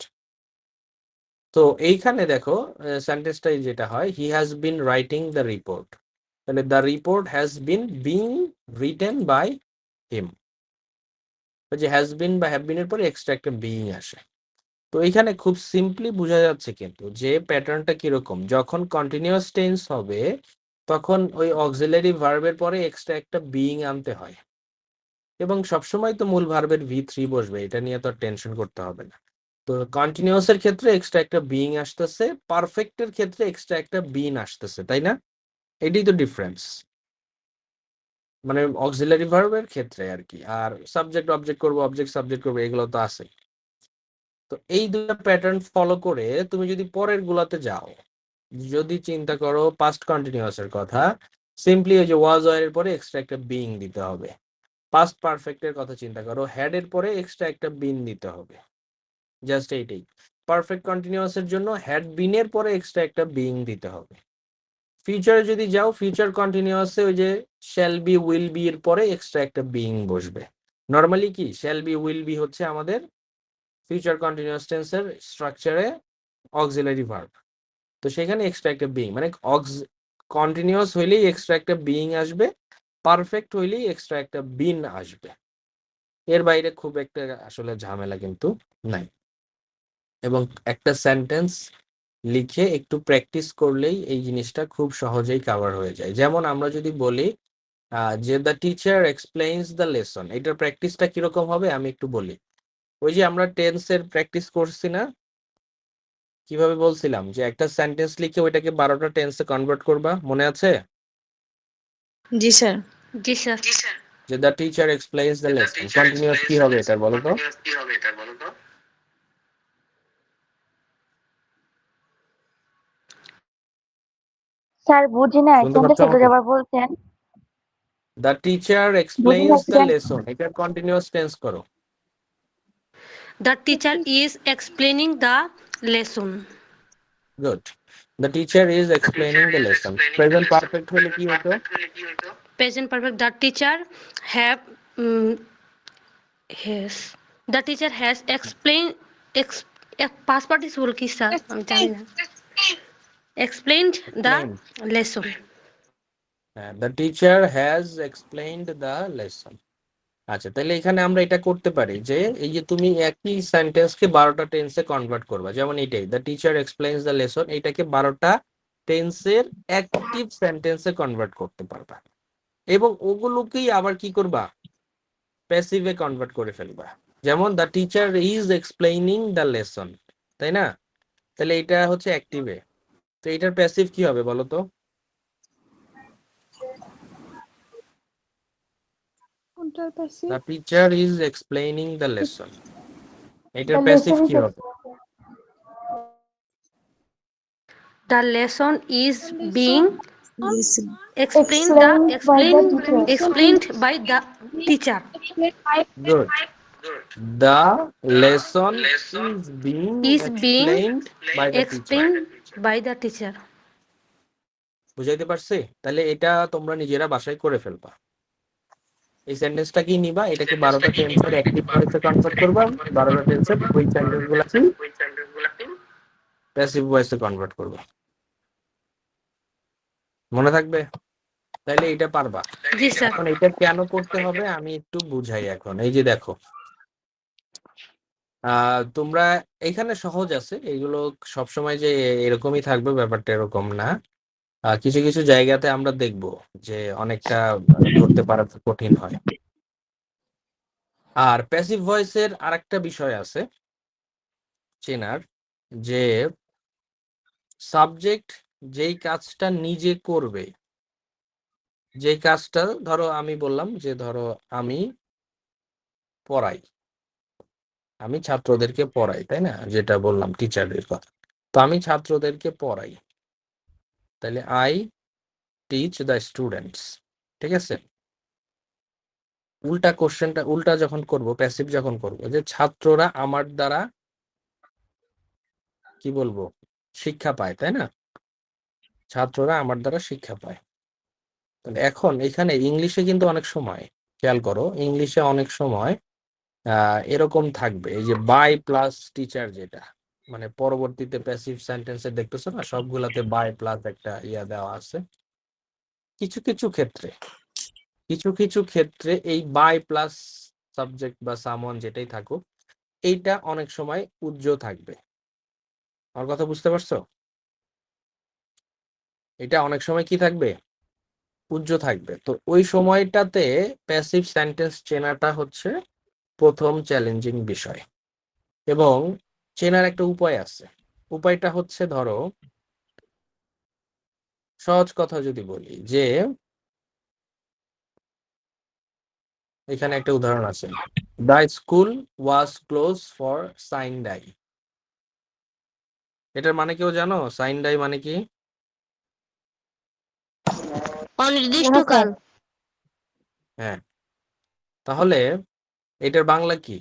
তো এইখানে দেখো সেন্টেন্সটাই যেটা হয়, he has been writing the report, তাহলে the report has been being written by him. যে হ্যাজ বিন বা হ্যাভ বিন এর পরে এক্সট্রা একটা বিইং আসে। তো এখানে খুব সিম্পলি বোঝা যাচ্ছে কিন্তু যে প্যাটার্নটা কিরকম, যখন কন্টিনিউয়াস টেন্স হবে তখন ওই অক্সিলারি ভার্বের পরে এক্সট্রা একটা বিইং আনতে হয়, এবং সবসময় তো মূল ভার্বের V3 বসবে, এটা নিয়ে তো টেনশন করতে হবে না। তো কন্টিনিউয়াস এর ক্ষেত্রে এক্সট্রা একটা বিইং আসতেছে, পারফেক্টের ক্ষেত্রে এক্সট্রা একটা বিন আসতেছে, তাই না? এটাই তো ডিফারেন্স, মানে অক্সিলারি ভার্বের ক্ষেত্রে আর কি। আর সাবজেক্ট অবজেক্ট করবো, অবজেক্ট সাবজেক্ট করবো, এগুলো তো আছে। তো এই দুটো প্যাটার্ন ফলো করে তুমি যদি পরের গুলাতে যাও, যদি চিন্তা করো পাস্ট কন্টিনিউয়াস এর কথা, সিম্পলি ওই যে ওয়াজ এর পরে এক্সট্রা একটা বিইং দিতে হবে। পাস্ট পারফেক্ট এর কথা চিন্তা করো, হ্যাড এর পরে এক্সট্রা একটা বিন দিতে হবে, জাস্ট এইটাই। পারফেক্ট কন্টিনিউয়াস এর জন্য হ্যাড বিন এর পরে এক্সট্রা একটা বিইং দিতে হবে। ফিউচারে যদি যাও, ফিউচার কন্টিনিউয়াসে ওই যে শ্যাল বি উইল বি এর পরে এক্সট্রা একটা বিইং বসবে। নরমালি কি শ্যাল বি উইল বি হচ্ছে আমাদের ফিউচার কন্টিনিউয়াস টেন্সের স্ট্রাকচারে অক্সিলারি ভার্ব, তো সেখানে এক্সট্রা একটা বিইং, মানে কন্টিনিউয়াস হইলেই এক্সট্রা একটা বিইং আসবে, পারফেক্ট হইলেই এক্সট্রা একটা বিন আসবে। এর বাইরে খুব একটা আসলে ঝামেলা কিন্তু নাই। এবং একটা সেন্টেন্স লিখে একটু প্র্যাকটিস করলেই এই জিনিসটা খুব সহজেই কভার হয়ে যায়। যেমন আমরা যদি বলি যে the teacher explains the lesson, এটার প্র্যাকটিসটা কিরকম হবে আমি একটু বলি। ওই যে আমরা টেন্সের প্র্যাকটিস করছি না, কিভাবে বলছিলাম যে একটা সেন্টেন্স লিখে ওইটাকে 12টা টেন্সে কনভার্ট করবা, মনে আছে? জি স্যার। জি স্যার। যে the teacher explains the lesson, continuous কি হবে এটার বলো তো? স্যার বুঝি নাই, শুনতে পাচ্ছ সেন্টেন্স একটু আমাকে? আবার বলছেন। দ্য টিচার বুঝি এক্সপ্লেইনস দ্য নাই। লেসন, এটার কন্টিনিউয়াস টেন্স করো। The teacher is explaining the lesson. Good, the teacher is explaining the lesson. Present perfect হলে কি হতো? Present perfect. The teacher have has. The teacher has explained. Past participle কি sir? আমি জানি না। Explained the explain, lesson. The teacher has explained the lesson. আচ্ছা, তাহলে এখানে আমরা এটা করতে পারি যে এই যে তুমি একই সেন্টেন্সকে 12টা টেন্সে কনভার্ট করবা, যেমন এইটাই the teacher explains the lesson, এটাকে 12টা টেন্সের অ্যাক্টিভ সেন্টেন্সে কনভার্ট করতে পারবা, এবং ওগুলোকেই আবার কি করবা, প্যাসিভে কনভার্ট করে ফেলবা। যেমন the teacher is explaining the lesson, তাই না? তাহলে এটা হচ্ছে অ্যাক্টিভে, তো এটার প্যাসিভ কি হবে বলো তো? The teacher is explaining the lesson, এটার The প্যাসিভ lesson কি is হবে? The lesson is being Listen. explained the explained by the teacher. explained by the teacher. Good, the lesson is being Is being explained by the teacher. explained by the teacher. বুঝাইতে পারছি? তাহলে এটা তোমরা নিজেরা বাসায় করে ফেলবা। এই সেন্টেন্সটা কি নিবা, এটাকে 12টা টেন্সের অ্যাক্টিভ ভয়েসে কনভার্ট করবা, 12টা টেন্সের ওই সেন্টেন্স গুলাকে প্যাসিভ ভয়েসে কনভার্ট করবা, মনে থাকবে? তাহলে এটা পারবা। জি স্যার। এখন এটা কেন করতে হবে আমি একটু বুঝাই। এখন এই যে দেখো, তোমরা এখানে সহজ আছে, এগুলো সবসময় যে এরকমই থাকবে ব্যাপারটা এরকম না। কিছু কিছু জায়গাতে আমরা দেখব যে অনেকটা ধরতে পারা কঠিন হয়। আর প্যাসিভ ভয়েসের আরেকটা বিষয় আছে চেনার, যে সাবজেক্ট যেই কাজটা নিজে করবে, যেই কাজটা ধরো আমি বললাম যে ধরো আমি পড়াই, আমি ছাত্রদেরকে পড়াই, তাই না, যেটা বললাম টিচারদের কথা। তো আমি ছাত্রদেরকে পড়াই, তাহলে আই টিচ দ্য স্টুডেন্টস। ঠিক আছে, উল্টা কোশ্চেনটা উল্টা যখন করব, প্যাসিভ যখন করব, যে ছাত্ররা আমার দ্বারা কি বলবো শিক্ষা পায়, তাই না, ছাত্ররা আমার দ্বারা শিক্ষা পায়। তাহলে এখন এখানে ইংলিশে কিন্তু অনেক সময়, খেয়াল করো, ইংলিশে অনেক সময় এরকম থাকবে, এই যে বাই প্লাস টিচার, যেটা মানে পরবর্তীতে প্যাসিভ সেন্টেন্সে দেখতেছো না, সবগুলাতে বাই প্লাস একটা ইয়া দেওয়া আছে। কিছু কিছু ক্ষেত্রে, কিছু কিছু ক্ষেত্রে এই বাই প্লাস সাবজেক্ট বা সামন যেটাই থাকুক, এইটা অনেক সময় উজ্জ থাকবে। আমার কথা বুঝতে পারছো? এটা অনেক সময় কি থাকবে, উজ্জ থাকবে। তো ওই সময়টাতে প্যাসিভ সেন্টেন্স চেনাটা হচ্ছে প্রথম চ্যালেঞ্জিং বিষয়, এবং চেনার একটা উপায় আছে। উপায়টা হচ্ছে, ধরো সহজ কথা যদি বলি, যে এখানে একটা উদাহরণ আছে, the school was close for sine die. এটার মানে কেউ জানো সাইন ডাই মানে কি? না অনির্দিষ্টকাল। স্যার, হ্যাঁ, তাহলে এটার বাংলা কি,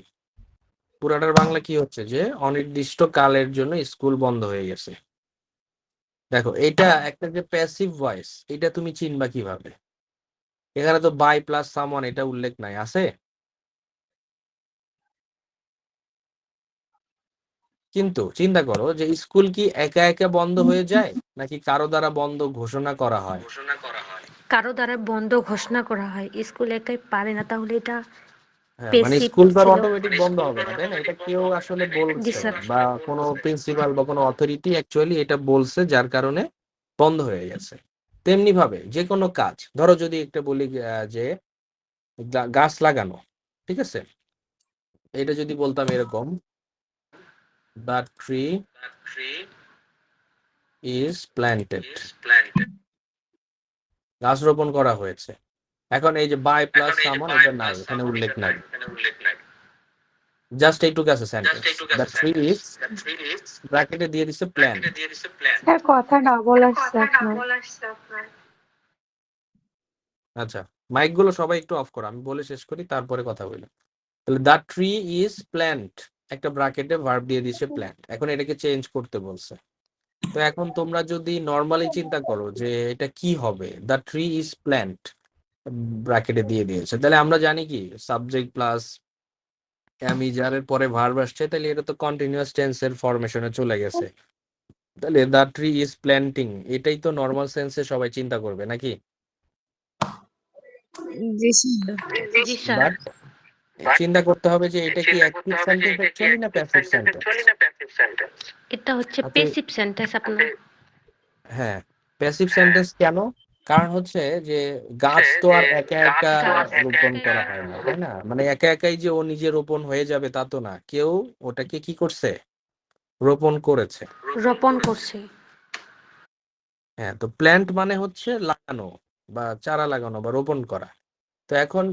পুরাটার বাংলা কি হচ্ছে, যে অনির্দিষ্ট কালের জন্য স্কুল বন্ধ হয়ে গেছে। দেখো এটা একটা যে প্যাসিভ ভয়েস, এটা তুমি চিনবা কিভাবে? এখানে তো বাই প্লাস সামওয়ান এটা উল্লেখ নাই, আছে? কিন্তু চিন্তা করো যে স্কুল কি একা একা বন্ধ হয়ে যায়, নাকি কারো দ্বারা বন্ধ ঘোষণা করা হয়? কারো দ্বারা বন্ধ ঘোষণা করা হয়, স্কুল একাই পারে না, তাহলে এটা হ্যাঁ, মানে পেসিভ স্কুল তো আর ছিল। অটোমেটিক বন্ধ হবে না, তাই না, এটা কেউ আসলে জি বলছে, স্যার। বা কোনো প্রিন্সিপাল বা কোনো অথরিটি অ্যাকচুয়ালি এটা বলছে, যার কারণে বন্ধ হয়ে গেছে। তেমনি ভাবে যে কোনো কাজ, ধরো যদি একটা বলি যে গাছ লাগানো, ঠিক আছে, এটা যদি বলতাম এরকম, দ্য ট্রি ইজ প্ল্যান্টেড, গাছ রোপণ করা হয়েছে। এখন এই যে বাই প্লাস সামন, এটা নাই, এখানে উল্লেখ নাই, জাস্ট এইটুকু আছে সেন্টেন্স, দ্য ট্রি ইজ, ব্র্যাকেটে দিয়ে দিচ্ছে প্ল্যান্ট। স্যার কথা ডাবল আসছে আপনার। আচ্ছা, মাইক গুলো সবাই একটু অফ করো, আমি বলে শেষ করি তারপরে কথা বলি। তাহলে দ্য ট্রি ইজ প্ল্যান্ট, একটা ব্র্যাকেটে ভার্ব দিয়ে দিছে প্ল্যান্ট, এখন এটাকে চেঞ্জ করতে বলছে। তো এখন তোমরা যদি নর্মালি চিন্তা করো যে এটা কি হবে, দ্য ট্রি ইজ প্ল্যান্ট ব্র্যাকেটে দিয়ে দিয়েছে, তাহলে আমরা জানি কি সাবজেক্ট প্লাস অ্যামিজারের পরে ভার্ব আসছে, তাহলে এটা তো কন্টিনিউয়াস টেন্সের ফরমেশনে চলে গেছে। তাহলে দ্য ট্রি ইজ প্ল্যান্টিং, এটাই তো নর্মাল সেন্সে সবাই চিন্তা করবে নাকি? জি স্যার। জি স্যার। বাট চিন্তা করতে হবে যে এটা কি অ্যাক্টিভ সেন্টেন্স অ্যাকচুয়ালি না প্যাসিভ সেন্টেন্স। এটা হচ্ছে আচ্ছা, পেসিভ সেন্টেন্স আপনার। হ্যাঁ, প্যাসিভ সেন্টেন্স কেন? কারণ হচ্ছে যে গাছ তো আর একা একা রোপণ করা হয় না, তাই না, মানে একা একাই যে ও নিজে রোপণ হয়ে যাবে তা তো না, কেউ ওটাকে কি করছে, রোপণ করেছে। রোপণ করছে। হ্যাঁ, তো প্ল্যান্ট মানে হচ্ছে লাগানো বা চারা লাগানো বা রোপণ করা। তো এখন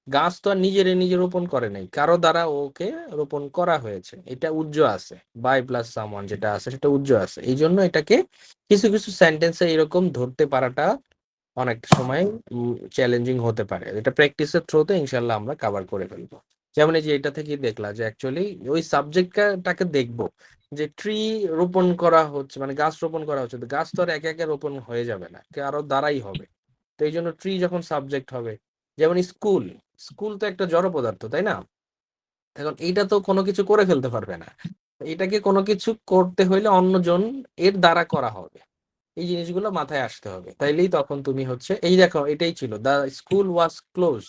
গাছ তো আর নিজে রোপণ করে নাই, কারো দ্বারা ওকে রোপণ করা হয়েছে, এটা উজ্জ আছে, বাই প্লাস সামওয়ান যেটা আছে সেটা উজ্জ আছে। এই জন্য এটাকে কিছু কিছু সেন্টেন্সে এরকম ধরতে পারাটা অনেক সময় চ্যালেঞ্জিং হতে পারে। এটা প্র্যাকটিসের থ্রুতে ইনশাল্লাহ আমরা কভার করে ফেলবো। যেমন এই যে এটা থেকে দেখলা যে অ্যাকচুয়ালি ওই সাবজেক্টটাকে দেখবো, যে ট্রি রোপণ করা হচ্ছে, মানে গাছ রোপণ করা হচ্ছে, তো গাছ তো আর একে একে রোপণ হয়ে যাবে না, কারো দ্বারাই হবে। তো এই জন্য ট্রি যখন সাবজেক্ট হবে, যেমন স্কুল, স্কুল তো একটা জড় পদার্থ, তাই না, এখন এইটা তো কোনো কিছু করে ফেলতে পারবে না, এটাকে কোনো কিছু করতে হইলে অন্যজন এর দ্বারা করা হবে, এই জিনিসগুলো মাথায় আসতে হবে, তাইলেই তখন তুমি হচ্ছে, এই দেখো এটাই ছিল, দ্য স্কুল ওয়াজ ক্লোজ।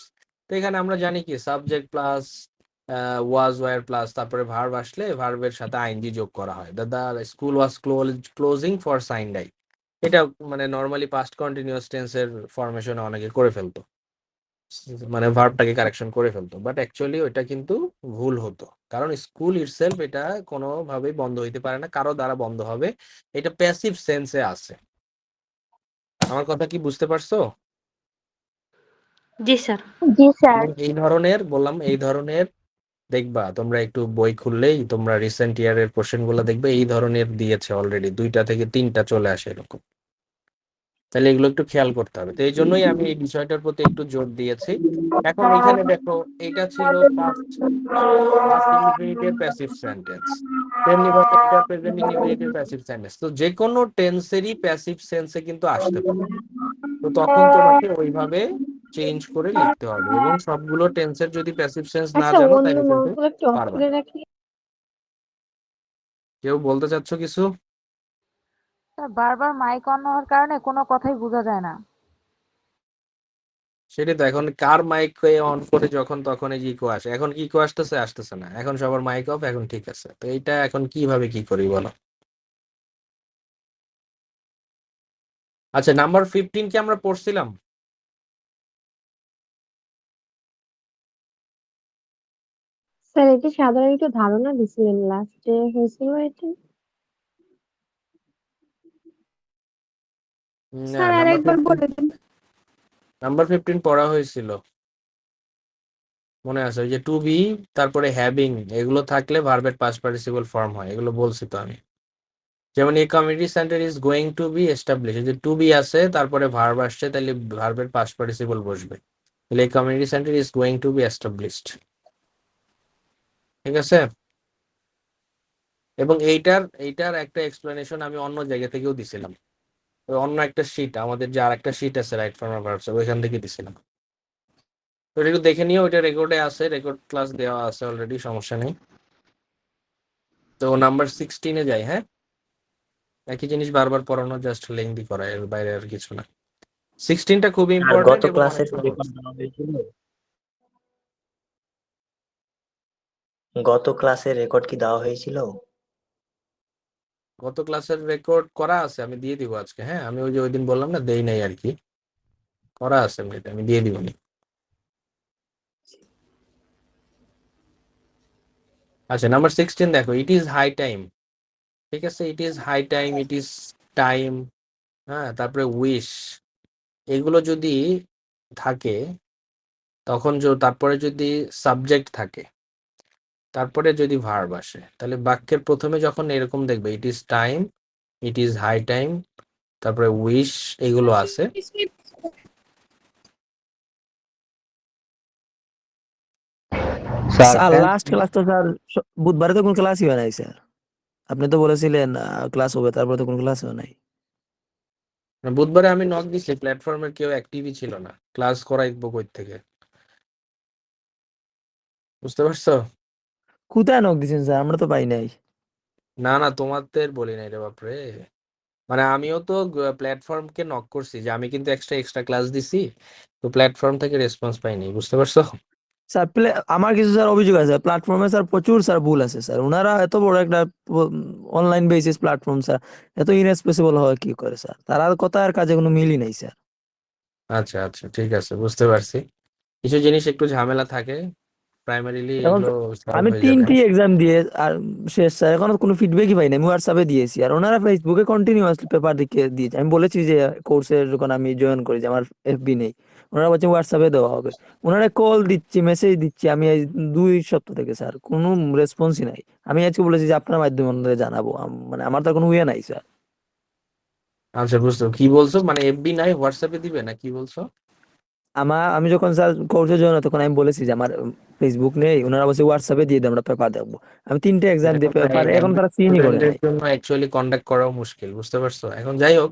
তো এখানে আমরা জানি কি subject plus was were plus তারপরে ভার্ব আসলে ভার্বের সাথে আইএনজি যোগ করা হয়, the school was closing for sine die. এটা মানে নর্মালি পাস্ট কন্টিনিউয়াস টেন্সের ফরমেশনে অনেকে করে ফেলতো। মানে ভার্বটাকে কারেকশন করে ফেলতো, বাট অ্যাকচুয়ালি ওইটা কিন্তু ভুল হতো, কারণ স্কুল ইটসেলফ এটা কোনোভাবেই বন্ধ হইতে পারে না, কারো দ্বারা বন্ধ হবে, এটা প্যাসিভ সেন্সে আছে। আমার কথা কি বুঝতে পারছো? জি স্যার। জি স্যার। এবং এই ধরনের বললাম, এই ধরনের দেখবা তোমরা একটু বই খুললেই তোমরা রিসেন্ট ইয়ারের কোশ্চেন গুলো দেখবে, এই ধরনের দিয়েছে অলরেডি 2টা থেকে 3টা চলে আসে এরকম। তাহলে এগুলো একটু খেয়াল করতে হবে, তো এই জন্যই আমি এই বিষয়টার প্রতি একটু জোর দিয়েছি। এখন এখানে দেখো, এটা ছিল পাস্ট পাস্ট ইনডিফিনিটের প্যাসিভ সেন্টেন্স, তেমনি ভাবে এটা প্রেজেন্ট ইনডিফিনিটের প্যাসিভ সেন্টেন্স, তো যে কোনো টেন্সেরই প্যাসিভ সেন্সে কিন্তু আসতে পারে। তো তখন তোমাকে ওইভাবে চেঞ্জ করে লিখতে হবে, এবং সবগুলো টেন্সের যদি প্যাসিভ সেন্স না আচ্ছা জানো অন্য তাহলে কিন্তু মনগুলো একটু অফ পারবা করে না। রাখি। কেউ বলতে চাচ্ছ কিছু? স্যার বারবার মাইক অন হওয়ার কারণে কোনো কথাই বোঝা যায় না। সেটাই তো, এখন কার মাইক অন করে যখন তখন এই ইকো আসে, এখন কি ইকো আসতেছে? আসতেছে না, এখন সবার মাইক অফ, এখন ঠিক আছে। তো এইটা এখন কিভাবে কি করি বলো? আচ্ছা, নাম্বার 15 কি আমরা পড়ছিলাম? স্যার এটি সাধারণ একটু ধারণা দিছিলেন, লাস্টে হয়েছিল এটি। না, স্যার নাম্বার আরেকবার 15, বলে দিন। নাম্বার 15 পড়া হয়েছিল, মনে আছে? ওই যে টু বি, তারপরে হ্যাভিং, এগুলো থাকলে ভার্বের পাস্ট পার্টিসিপল ফর্ম হয়, এগুলো বলছি তো আমি। যেমন এই community centre is going to be establish, যে টু বি আছে তারপরে ভার্ব আসছে, তাহলে ভার্বের পাস্ট পার্টিসিপল বসবে, তাহলে এই community centre is going to B established. ঠিক আছে? এবং এইটার এইটার একটা এক্সপ্লেনেশন আমি অন্য জায়গা থেকেও দিছিলাম, ওই অন্য একটা শীট, আমাদের যে আর একটা শীট আছে রাইট ফর্ম অফ ভার্বস, ওইখান থেকে দিছিলাম। তো এটা একটু দেখে নিও, ওইটা রেকর্ডে আছে, রেকর্ড ক্লাস দেওয়া আছে অলরেডি, সমস্যা নেই। তো নাম্বার 16-এ যাই। হ্যাঁ, একই জিনিস বারবার পড়ানো, জাস্ট লেংদি করা, এর বাইরে আর কিছু না। 16টা খুবই আর ইম্পর্টেন্ট গত এবং অনেক ক্লাসের সহজ। রেকর্ড দেওয়া হয়েছিল? গত ক্লাসের রেকর্ড কি দেওয়া হয়েছিল? গত ক্লাসের রেকর্ড করা আছে, আমি দিয়ে দিব আজকে। হ্যাঁ, আমি ওই যে ওই দিন বললাম না, দেই নাই আর কি, করা আছে, আমি দিয়ে দিব নি। আচ্ছা, নাম্বার 16 দেখো, ইট ইজ হাই টাইম। ঠিক আছে, it is high time, it is time, হ্যাঁ, তারপরে উইশ, এগুলো যদি থাকে তখন তারপরে যদি সাবজেক্ট থাকে, তারপরে যদি ভার্ব আসে, তাহলে বাক্যের প্রথমে যখন এরকম দেখবে it is time, it is high time, তারপরে উইশ, এগুলো আছে, sir sir tense. Last class তো স্যার বুধবারে তো কোনো ক্লাসই হয় নাই স্যার। আপনি তো বলেছিলেন ক্লাস হবে, তারপরে তো কোনো ক্লাস হয় নাই। বুধবারে আমি নক দিছি, প্ল্যাটফর্মের কেউ অ্যাক্টিভই ছিল না, ক্লাস করাইবো কই থেকে? বুঝতে পারছো? কোথায় নক দিছেন স্যার? আমরা তো পাই নাই। না না, তোমাদের বলি নাই রে বাপরে, মানে আমিও তো প্ল্যাটফর্মকে নক করছি, যে আমি কিন্তু এক্সট্রা এক্সট্রা ক্লাস দিছি, তো প্ল্যাটফর্ম থেকে রেসপন্স পাইনি, বুঝতে পারছো? স্যার আমার কিছু স্যার অভিযোগ আছে স্যার, প্ল্যাটফর্মে স্যার প্রচুর স্যার ভুল আছে স্যার। ওনারা এত বড় একটা অনলাইন বেসিস প্ল্যাটফর্ম স্যার, এত ইনএক্সপ্রেসিবল হয় কি করে স্যার? তার আর কথা আর কাজে কোনো মিলই নাই স্যার। আচ্ছা আচ্ছা, ঠিক আছে, বুঝতে পারছি, কিছু জিনিস একটু ঝামেলা থাকে, প্রাইমারিলি এখন এগুলো সলভ আমি হয়ে যাবে। 3টি এক্সাম দিয়ে আর শেষ স্যার, এখনো কোনো ফিডব্যাকই পাই না। আমি হোয়াটসঅ্যাপে দিয়েছি, আর ওনারা ফেসবুকে কন্টিনিউয়াসলি পেপার দিকে দিয়েছে। আমি বলেছি যে কোর্সের যখন আমি জয়েন করি যে আমার এফবি নেই, ওনারা বলছে হোয়াটসঅ্যাপে দেওয়া হবে। ওনারা কল দিচ্ছি, মেসেজ দিচ্ছি, আমি এই 2 সপ্তাহ থেকে স্যার কোনো রেসপন্সই নাই। আমি আজকে বলেছি যে আপনার মাধ্যমে ওনাদের জানাবো, মানে আমার তো কোনো ইয়ে নাই স্যার। আচ্ছা, বুঝতে কি বলছো, মানে এফবি নাই, হোয়াটসঅ্যাপে দিবে না কি বলছো? আমি যখন স্যার কোর্সে জয়েন হয় তখন আমি বলেছি যে আমার ফেসবুক নেই, ওনারা বলছে হোয়াটসঅ্যাপে দিয়ে দেয়, আমরা পেপার দেখবো। আমি 3টে এক্সাম দিয়ে পেপার, এখন তারা সিনই করে স্টুডেন্টদের নাই। জন্য অ্যাকচুয়ালি কন্ডাক্ট করাও মুশকিল, বুঝতে পারছো? এখন যাই হোক,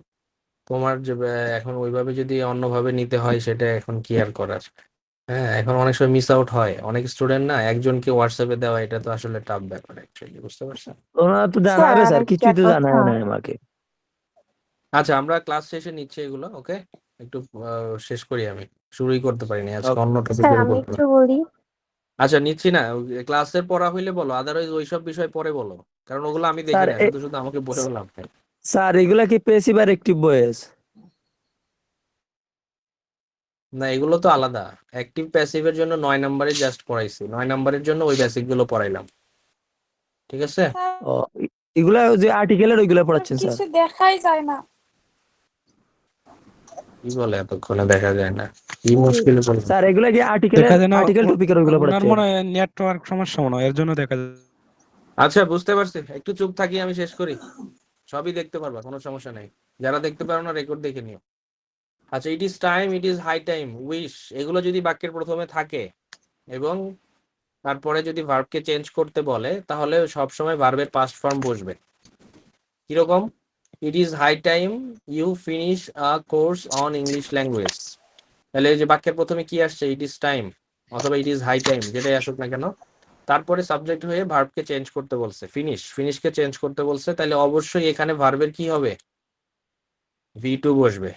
তোমার যে এখন ওইভাবে যদি অন্যভাবে নিতে হয়, সেটা এখন কি আর করার। হ্যাঁ, এখন অনেক সময় মিস আউট হয়, অনেক স্টুডেন্ট না, একজনকে হোয়াটসঅ্যাপে দেওয়া এটা তো আসলে টাফ ব্যাপার অ্যাকচুয়ালি, বুঝতে পারছো? ওনারা তো স্যার জানাবে আর স্যার, একটা কিছুই তো কথা। জানায় না আমাকে। আচ্ছা, আমরা ক্লাস শেষে নিচ্ছি এগুলো, ওকে? একটু শেষ করি, আমি শুরুই করতে পারিনি আজকে, অন্য স্যার টপিকের আমি উপর। একটু বলি। আচ্ছা, নিচ্ছি না, ক্লাসের পড়া হইলে বলো, আদারওয়াইজ ওইসব বিষয় পরে বলো, কারণ ওগুলো আমি দেখি স্যার না, শুধু শুধু আমাকে বলেও লাভ নাই। স্যার এগুলা কি পেসিভ আর অ্যাক্টিভ ভয়েস? না, এগুলো তো আলাদা। অ্যাক্টিভ প্যাসিভের জন্য 9 নম্বরে জাস্ট পড়াইছি, 9 নম্বরের জন্য ওই বেসিক গুলো পড়াইলাম, ঠিক আছে? ও, এগুলা যে আর্টিকেলের ওইগুলা পড়াচ্ছেন স্যার? কিছু দেখাই যায় না। কি বলে এতক্ষণে দেখা যায় না, কি মুশকিল বলবো। স্যার এগুলা কি দেখা যায় না, আর্টিকেল টপিকের ওইগুলা ওনার পড়াচ্ছেন? মনে হয় নেটওয়ার্ক সমস্যা মনে হয়, এর জন্য দেখা যায়। আচ্ছা, বুঝতে পারছি, একটু চুপ থাকি, আমি শেষ করি। সবই দেখতে পারবা, কোনো সমস্যা নাই। যারা দেখতে পারো না রেকর্ড দেখে নিও। আচ্ছা, it is time, it is high time, wish, এগুলো যদি বাক্যের প্রথমে থাকে এবং তারপরে যদি ভার্বকে চেঞ্জ করতে বলে, তাহলে সবসময় ভার্বের পাস্ট ফর্ম বসবে। কিরকম? It is high time you finish a course on English language. তাহলে এই যে বাক্যের প্রথমে কি আসছে, ইট ইজ টাইম অথবা ইট ইজ হাই টাইম, যেটাই আসুক না কেন, তারপরে সাবজেক্ট হয়ে ভার্বকে চেঞ্জ করতে বলছে, ফিনিশকে চেঞ্জ করতে বলছে, তাহলে অবশ্যই এখানে ভার্বের কি হবে, V2 বসবে।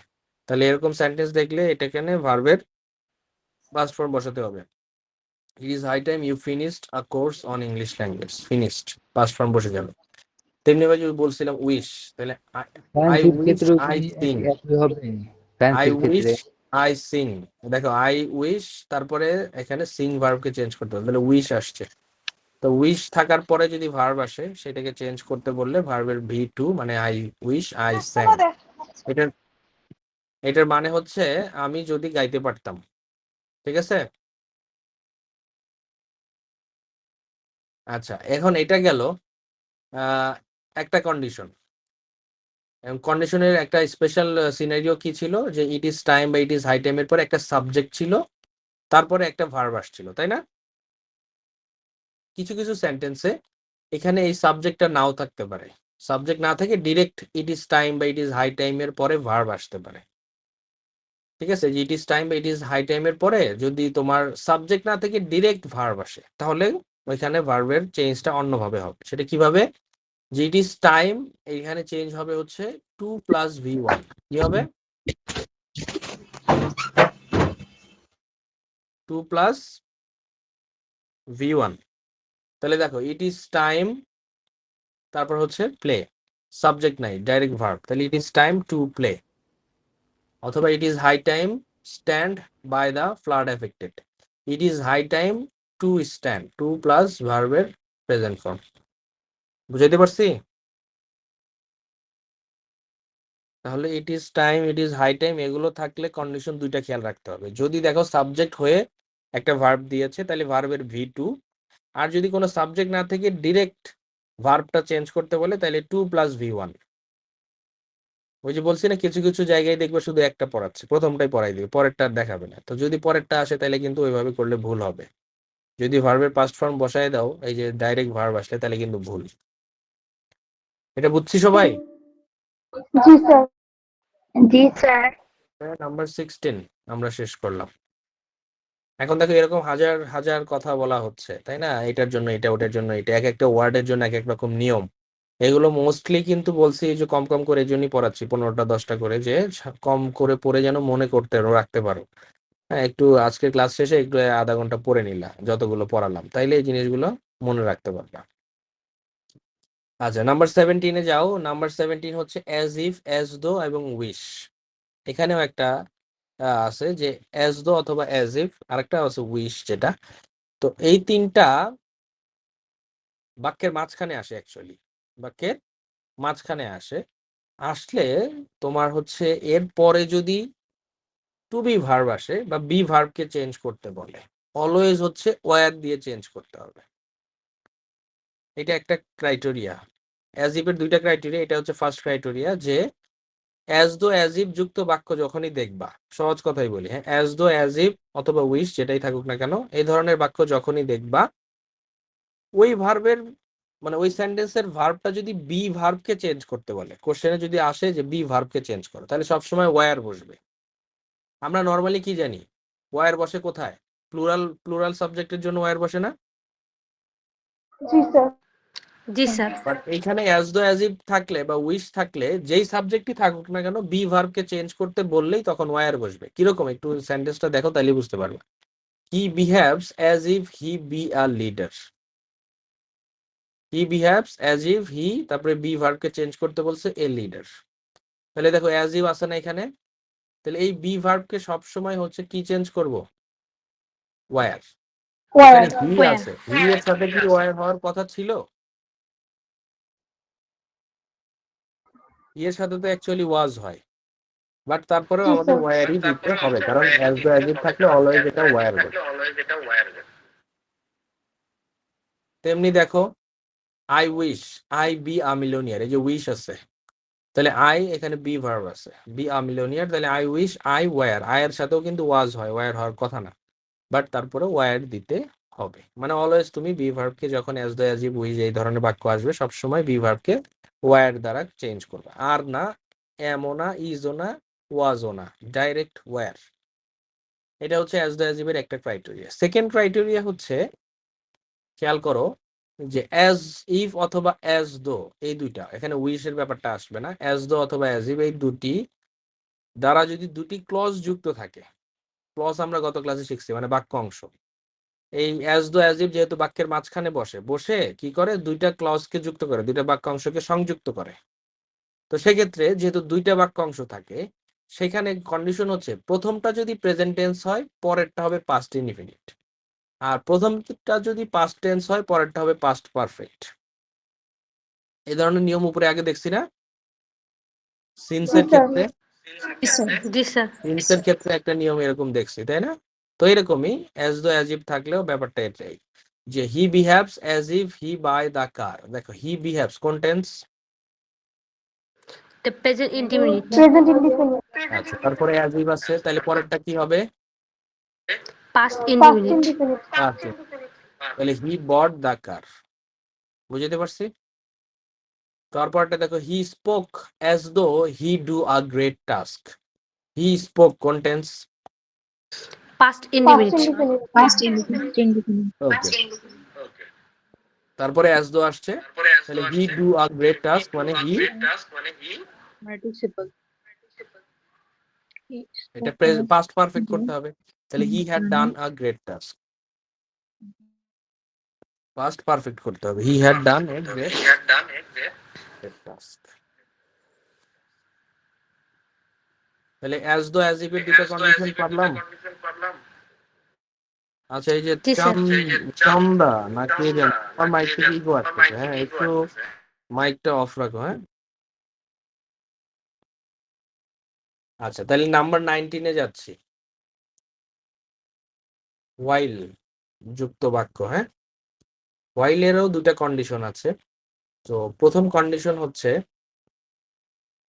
তাহলে এরকম সেন্টেন্স দেখলে এটা এখানে ভার্বের পাস্ট ফর্ম বসাতে হবে। It is high time you finished a course on English language, finished past form বসে যাবে। তেমনি ভাবে যদি বলছিলাম উইশ, তাহলে আই ফ্যান্সির উইশ ক্ষেত্রেও আই কি সিং, একই হবে? আই ফ্যান্সির উইশ ক্ষেত্রে আই সিং, দেখো আই উইশ, তারপরে এখানে সিং ভার্বকে চেঞ্জ করতে হবে, তাহলে উইশ আসছে। তো উইশ থাকার পরে যদি ভার্ব আসে, সেটাকে চেঞ্জ করতে বললে ভার্বের V2 মানে আই উইশ আই স্যাং। এটার এটার মানে হচ্ছে আমি যদি গাইতে পারতাম, ঠিক আছে? আচ্ছা, এখন এটা গেল একটা কন্ডিশন। কন্ডিশনের একটা স্পেশাল সিনারিও কি ছিল, যে ইট ইজ টাইম বা ইট ইজ হাই টাইমের পরে একটা সাবজেক্ট ছিল, তারপরে একটা ভার্ব আসছিল, তাই না? কিছু কিছু সেন্টেন্সে এখানে এই সাবজেক্টটা নাও থাকতে পারে, সাবজেক্ট না থেকে ডিরেক্ট ইট ইজ টাইম বা ইট ইজ হাই টাইমের পরে ভার্ব আসতে পারে, ঠিক আছে? যে ইট ইজ টাইম বা ইট ইজ হাই টাইমের পরে যদি তোমার সাবজেক্ট না থেকে ডিরেক্ট ভার্ব আসে, তাহলে ওইখানে ভার্বের চেঞ্জটা অন্যভাবে হবে। সেটা কিভাবে? যে ইট ইজ টাইম, এইখানে চেঞ্জ হবে হচ্ছে 2 + V1। কি হবে? 2 + V1। তাহলে দেখো ইট ইজ টাইম, তারপর হচ্ছে প্লে, সাবজেক্ট নাই, ডাইরেক্ট ভার্ব, তাহলে it is time to play. অথবা it is high time stand by the flood affected, it is high time to stand, 2 + ভার্বের প্রেজেন্ট ফর্ম। বুঝাইতে পারছি? তাহলে it is time, it is high time, এগুলো থাকলে condition দুইটা খেয়াল রাখতে হবে। যদি দেখো সাবজেক্ট হয়ে একটা ভার্ব দিয়েছে, তাহলে ভার্বের V2, আর যদি কোনো সাবজেক্ট না থেকে ডিরেক্ট ভার্বটা চেঞ্জ করতে বলে, তাহলে 2 + V1। ওই যে বলছি না, কিছু কিছু জায়গায় দেখবে শুধু একটা পড়াচ্ছে, প্রথমটাই পড়াই দিবে, পরেরটা আর দেখাবে না। তো যদি পরেরটা আসে, তাহলে কিন্তু ওইভাবে করলে ভুল হবে। যদি ভার্বের পাস্ট ফর্ম বসায় দাও, এই যে ডাইরেক্ট ভার্ব আসলে, তাহলে কিন্তু ভুল। এটা বুঝছি সবাই? জি স্যার। জি স্যার। নাম্বার 16 আমরা শেষ করলাম। এখন দেখো এরকম হাজার হাজার কথা বলা হচ্ছে, তাই না? এটার জন্য এটা, ওটার জন্য এটা, এক একটা ওয়ার্ডের জন্য এক এক রকম নিয়ম। এগুলো মোস্টলি কিন্তু বলছি এই যে কম কম করে এই জন্যই পড়াচ্ছি, 15টা 10টা করে, যে কম করে পড়ে যেন মনে করতে রাখতে পারো। হ্যাঁ, একটু আজকে ক্লাস শেষে একটু আধা ঘন্টা পড়ে নিলা যতগুলো পড়ালাম, তাইলে এই জিনিসগুলো মনে রাখতে পারবা। আচ্ছা, নাম্বার 17-এ যাও। নাম্বার 17 হচ্ছে অ্যাজ ইফ, অ্যাজ দো এবং উইশ। এখানেও একটা আছে যে অ্যাজ দো অথবা অ্যাজ ইফ, আরেকটা আছে উইশ, যেটা। তো এই তিনটা বাক্যের মাঝখানে আসে, অ্যাকচুয়ালি বাক্যের মাঝখানে আসলে তোমার হচ্ছে এর পরে যদি টু বি ভার্ব আসে বা বি ভার্বকে চেঞ্জ করতে বলে, অলওয়েজ হচ্ছে ওয়ার দিয়ে চেঞ্জ করতে হবে। এটা একটা ক্রাইটেরিয়া। অ্যাজ ইফ এর দুইটা ক্রাইটেরিয়া, এটা হচ্ছে ফার্স্ট ক্রাইটেরিয়া, যে অ্যাজ দো অ্যাজ ইফ যুক্ত বাক্য যখনই দেখবা, সহজ কথাই বলি, হ্যাঁ, অ্যাজ দো অ্যাজ ইফ অথবা উইশ, যেটাই থাকুক না কেন, এই ধরনের বাক্য যখনই দেখবা, ওই ভার্বের মানে ওই সেন্টেন্সের ভার্বটা যদি বি ভার্বকে চেঞ্জ করতে বলে, কোশ্চেনে যদি আসে যে বি ভার্বকে চেঞ্জ করো, তাহলে সবসময় ওয়ার বসবে। আমরা নর্মালি কি জানি, ওয়ার বসে কোথায়? প্লুরাল সাবজেক্টের জন্য ওয়ার বসে না? জি স্যার। জি স্যার। বাট এইখানে অ্যাজ দো অ্যাজ ইফ থাকলে বা উইশ থাকলে, যেই সাবজেক্টই থাকুক না কেন, বি ভার্বকে চেঞ্জ করতে বললেই তখন ওয়ার বসবে। কিরকম একটু সেন্টেন্সটা দেখো, তাহলে বুঝতে পারবে। হি behaves as if he be a leader, he behaves as if হি, তারপরে বি ভার্বকে চেঞ্জ করতে বলছে এ লিডার। তাহলে দেখো অ্যাজ ইফ আছে না এখানে, তাহলে এই বি ভার্বকে সবসময় হচ্ছে কি চেঞ্জ করব, ওয়্যার। ওয়ার এখানে হি ওয়্যার আছে, হি এর সাথে কি ওয়্যার হওয়ার কথা ছিল? হি এর সাথে তো অ্যাকচুয়ালি ওয়াজ হয়, বাট তারপরেও জি আমাদের স্যার ওয়্যারই দিতে হবে, কারণ অ্যাজ দ্য অ্যাজ ইফ থাকলে অলওয়েজ এটা ওয়্যার হবে। তেমনি দেখো I wish, I be a millionaire, এই যে উইশ আছে, তাহলে আই এখানে বি ভার্ব আছে, বি আ মিলিয়নিয়ার, তাহলে I wish I were, I এর সাথেও কিন্তু ওয়াজ হয়, ওয়্যার হওয়ার কথা না, বাট তারপরে ওয়্যার দিতে হবে। মানে অলওয়েজ তুমি বি ভার্বকে যখন as the as if wish এই ধরনের বাক্য আসবে সবসময় বি ভার্বকে ওয়্যার দ্বারা চেঞ্জ করবে, আর না এমও না, ইজও না, ওয়াজও না, ডাইরেক্ট ওয়্যার। এটা হচ্ছে অ্যাজ দ্য অ্যাজ ইফ এর একটা ক্রাইটেরিয়া। সেকেন্ড ক্রাইটেরিয়া হচ্ছে, খেয়াল করো যে অ্যাজ ইফ অথবা অ্যাজ দো, এই দুইটা, এখানে উইশের ব্যাপারটা আসবে না, অ্যাজ দো অথবা অ্যাজ ইফ এই দুটি দ্বারা যদি দুটি ক্লজ যুক্ত থাকে, ক্লজ আমরা গত ক্লাসে শিখছি মানে বাক্য অংশ, এই অ্যাজ দো অ্যাজ ইফ যেহেতু বাক্যের মাঝখানে বসে, বসে কি করে দুইটা ক্লজকে যুক্ত করে, দুইটা বাক্য অংশকে সংযুক্ত করে। তো সেক্ষেত্রে যেহেতু দুইটা বাক্য অংশ থাকে, সেখানে কন্ডিশন হচ্ছে প্রথমটা যদি প্রেজেন্ট টেন্স হয় পরেরটা হবে পাস্ট ইনডিফিনিট, আর প্রথমটা যদি পাস্ট টেন্স হয় পরেরটা হবে পাস্ট পারফেক্ট। এই ধরনের নিয়ম উপরে আগে দেখছি না জি সিন্সের স্যার ক্ষেত্রে, জি স্যার জি স্যার সিন্সের ক্ষেত্রে একটা নিয়ম এরকম দেখছি, তাই না? তো এরকমই অ্যাজ দো অ্যাজ ইফ থাকলেও ব্যাপারটা এটাই, যে he behaves as if he buy the car. দেখো হি বিহেভস কোন tense? The present indefinite present indefinite আচ্ছা, তারপরে অ্যাজ ইফ আছে, তাহলে পরেরটা কি হবে? পাস্ট পাস্ট ইনডিফিনিট ইনডিফিনিট আচ্ছা, তাহলে হি বট দ্য কার, বুঝতে পারছি? তারপরটা দেখো হি spoke as though he do a great task. He spoke কোন tense? Past past indefinite indefinite first independent okay, তারপরে অ্যাজ দো আসছে, তাহলে he do a great task মানে হি, পার্টিসিপল এটা পাস্ট পারফেক্ট করতে হবে, তাহলে he had done a great task, past perfect করতে হবে, he had done a great task. তাহলে অ্যাজ দো অ্যাজ ইফ এর দুটো কন্ডিশন পারলাম। আচ্ছা, এই যে জি স্যার চন্দা না কে জানি, আমার মাইক থেকে ইগো আসতেছে, হ্যাঁ একটু মাইকটা অফ রাখো, হ্যাঁ। আচ্ছা, তাহলে নাম্বার 19-এ যাচ্ছি, ওয়াইল যুক্ত বাক্য, হ্যাঁ। ওয়াইলেরও দুটা কন্ডিশন আছে। তো প্রথম কন্ডিশন হচ্ছে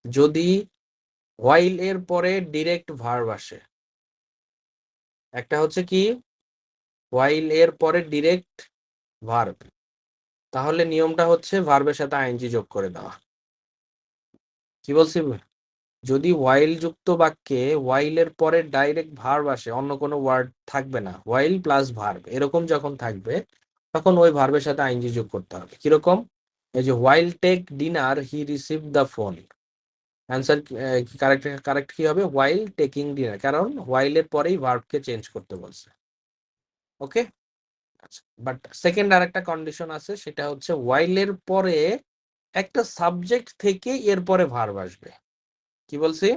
যদি হোয়াইল এর পরে ডিরেক্ট ভার্ব আসে, একটা হচ্ছে কি হোয়াইল এর পরে ডিরেক্ট ভার্ব, তাহলে নিয়মটা হচ্ছে ভার্বের সাথে আইএনজি যোগ করে দেওয়া। কি বলছি? যদি হোয়াইল যুক্ত বাক্যে হোয়াইল এর পরে ডাইরেক্ট ভার্ব আসে, অন্য কোনো ওয়ার্ড থাকবে না, হোয়াইল প্লাস ভার্ব এরকম যখন থাকবে, তখন ওই ভার্বের সাথে আইএনজি যোগ করতে হবে। কিরকম? এই যে while take dinner he receive the phone, answer correct কি হবে? হোয়াইল টেকিং ডিনার, কারণ হোয়াইল এর পরেই ভার্বকে চেঞ্জ করতে বলছে। ওকে, আচ্ছা, বাট সেকেন্ড আর একটা কন্ডিশন আছে, সেটা হচ্ছে হোয়াইল এর পরে একটা সাবজেক্ট থেকে এরপরে ভার্ব আসবে। কি বলছি?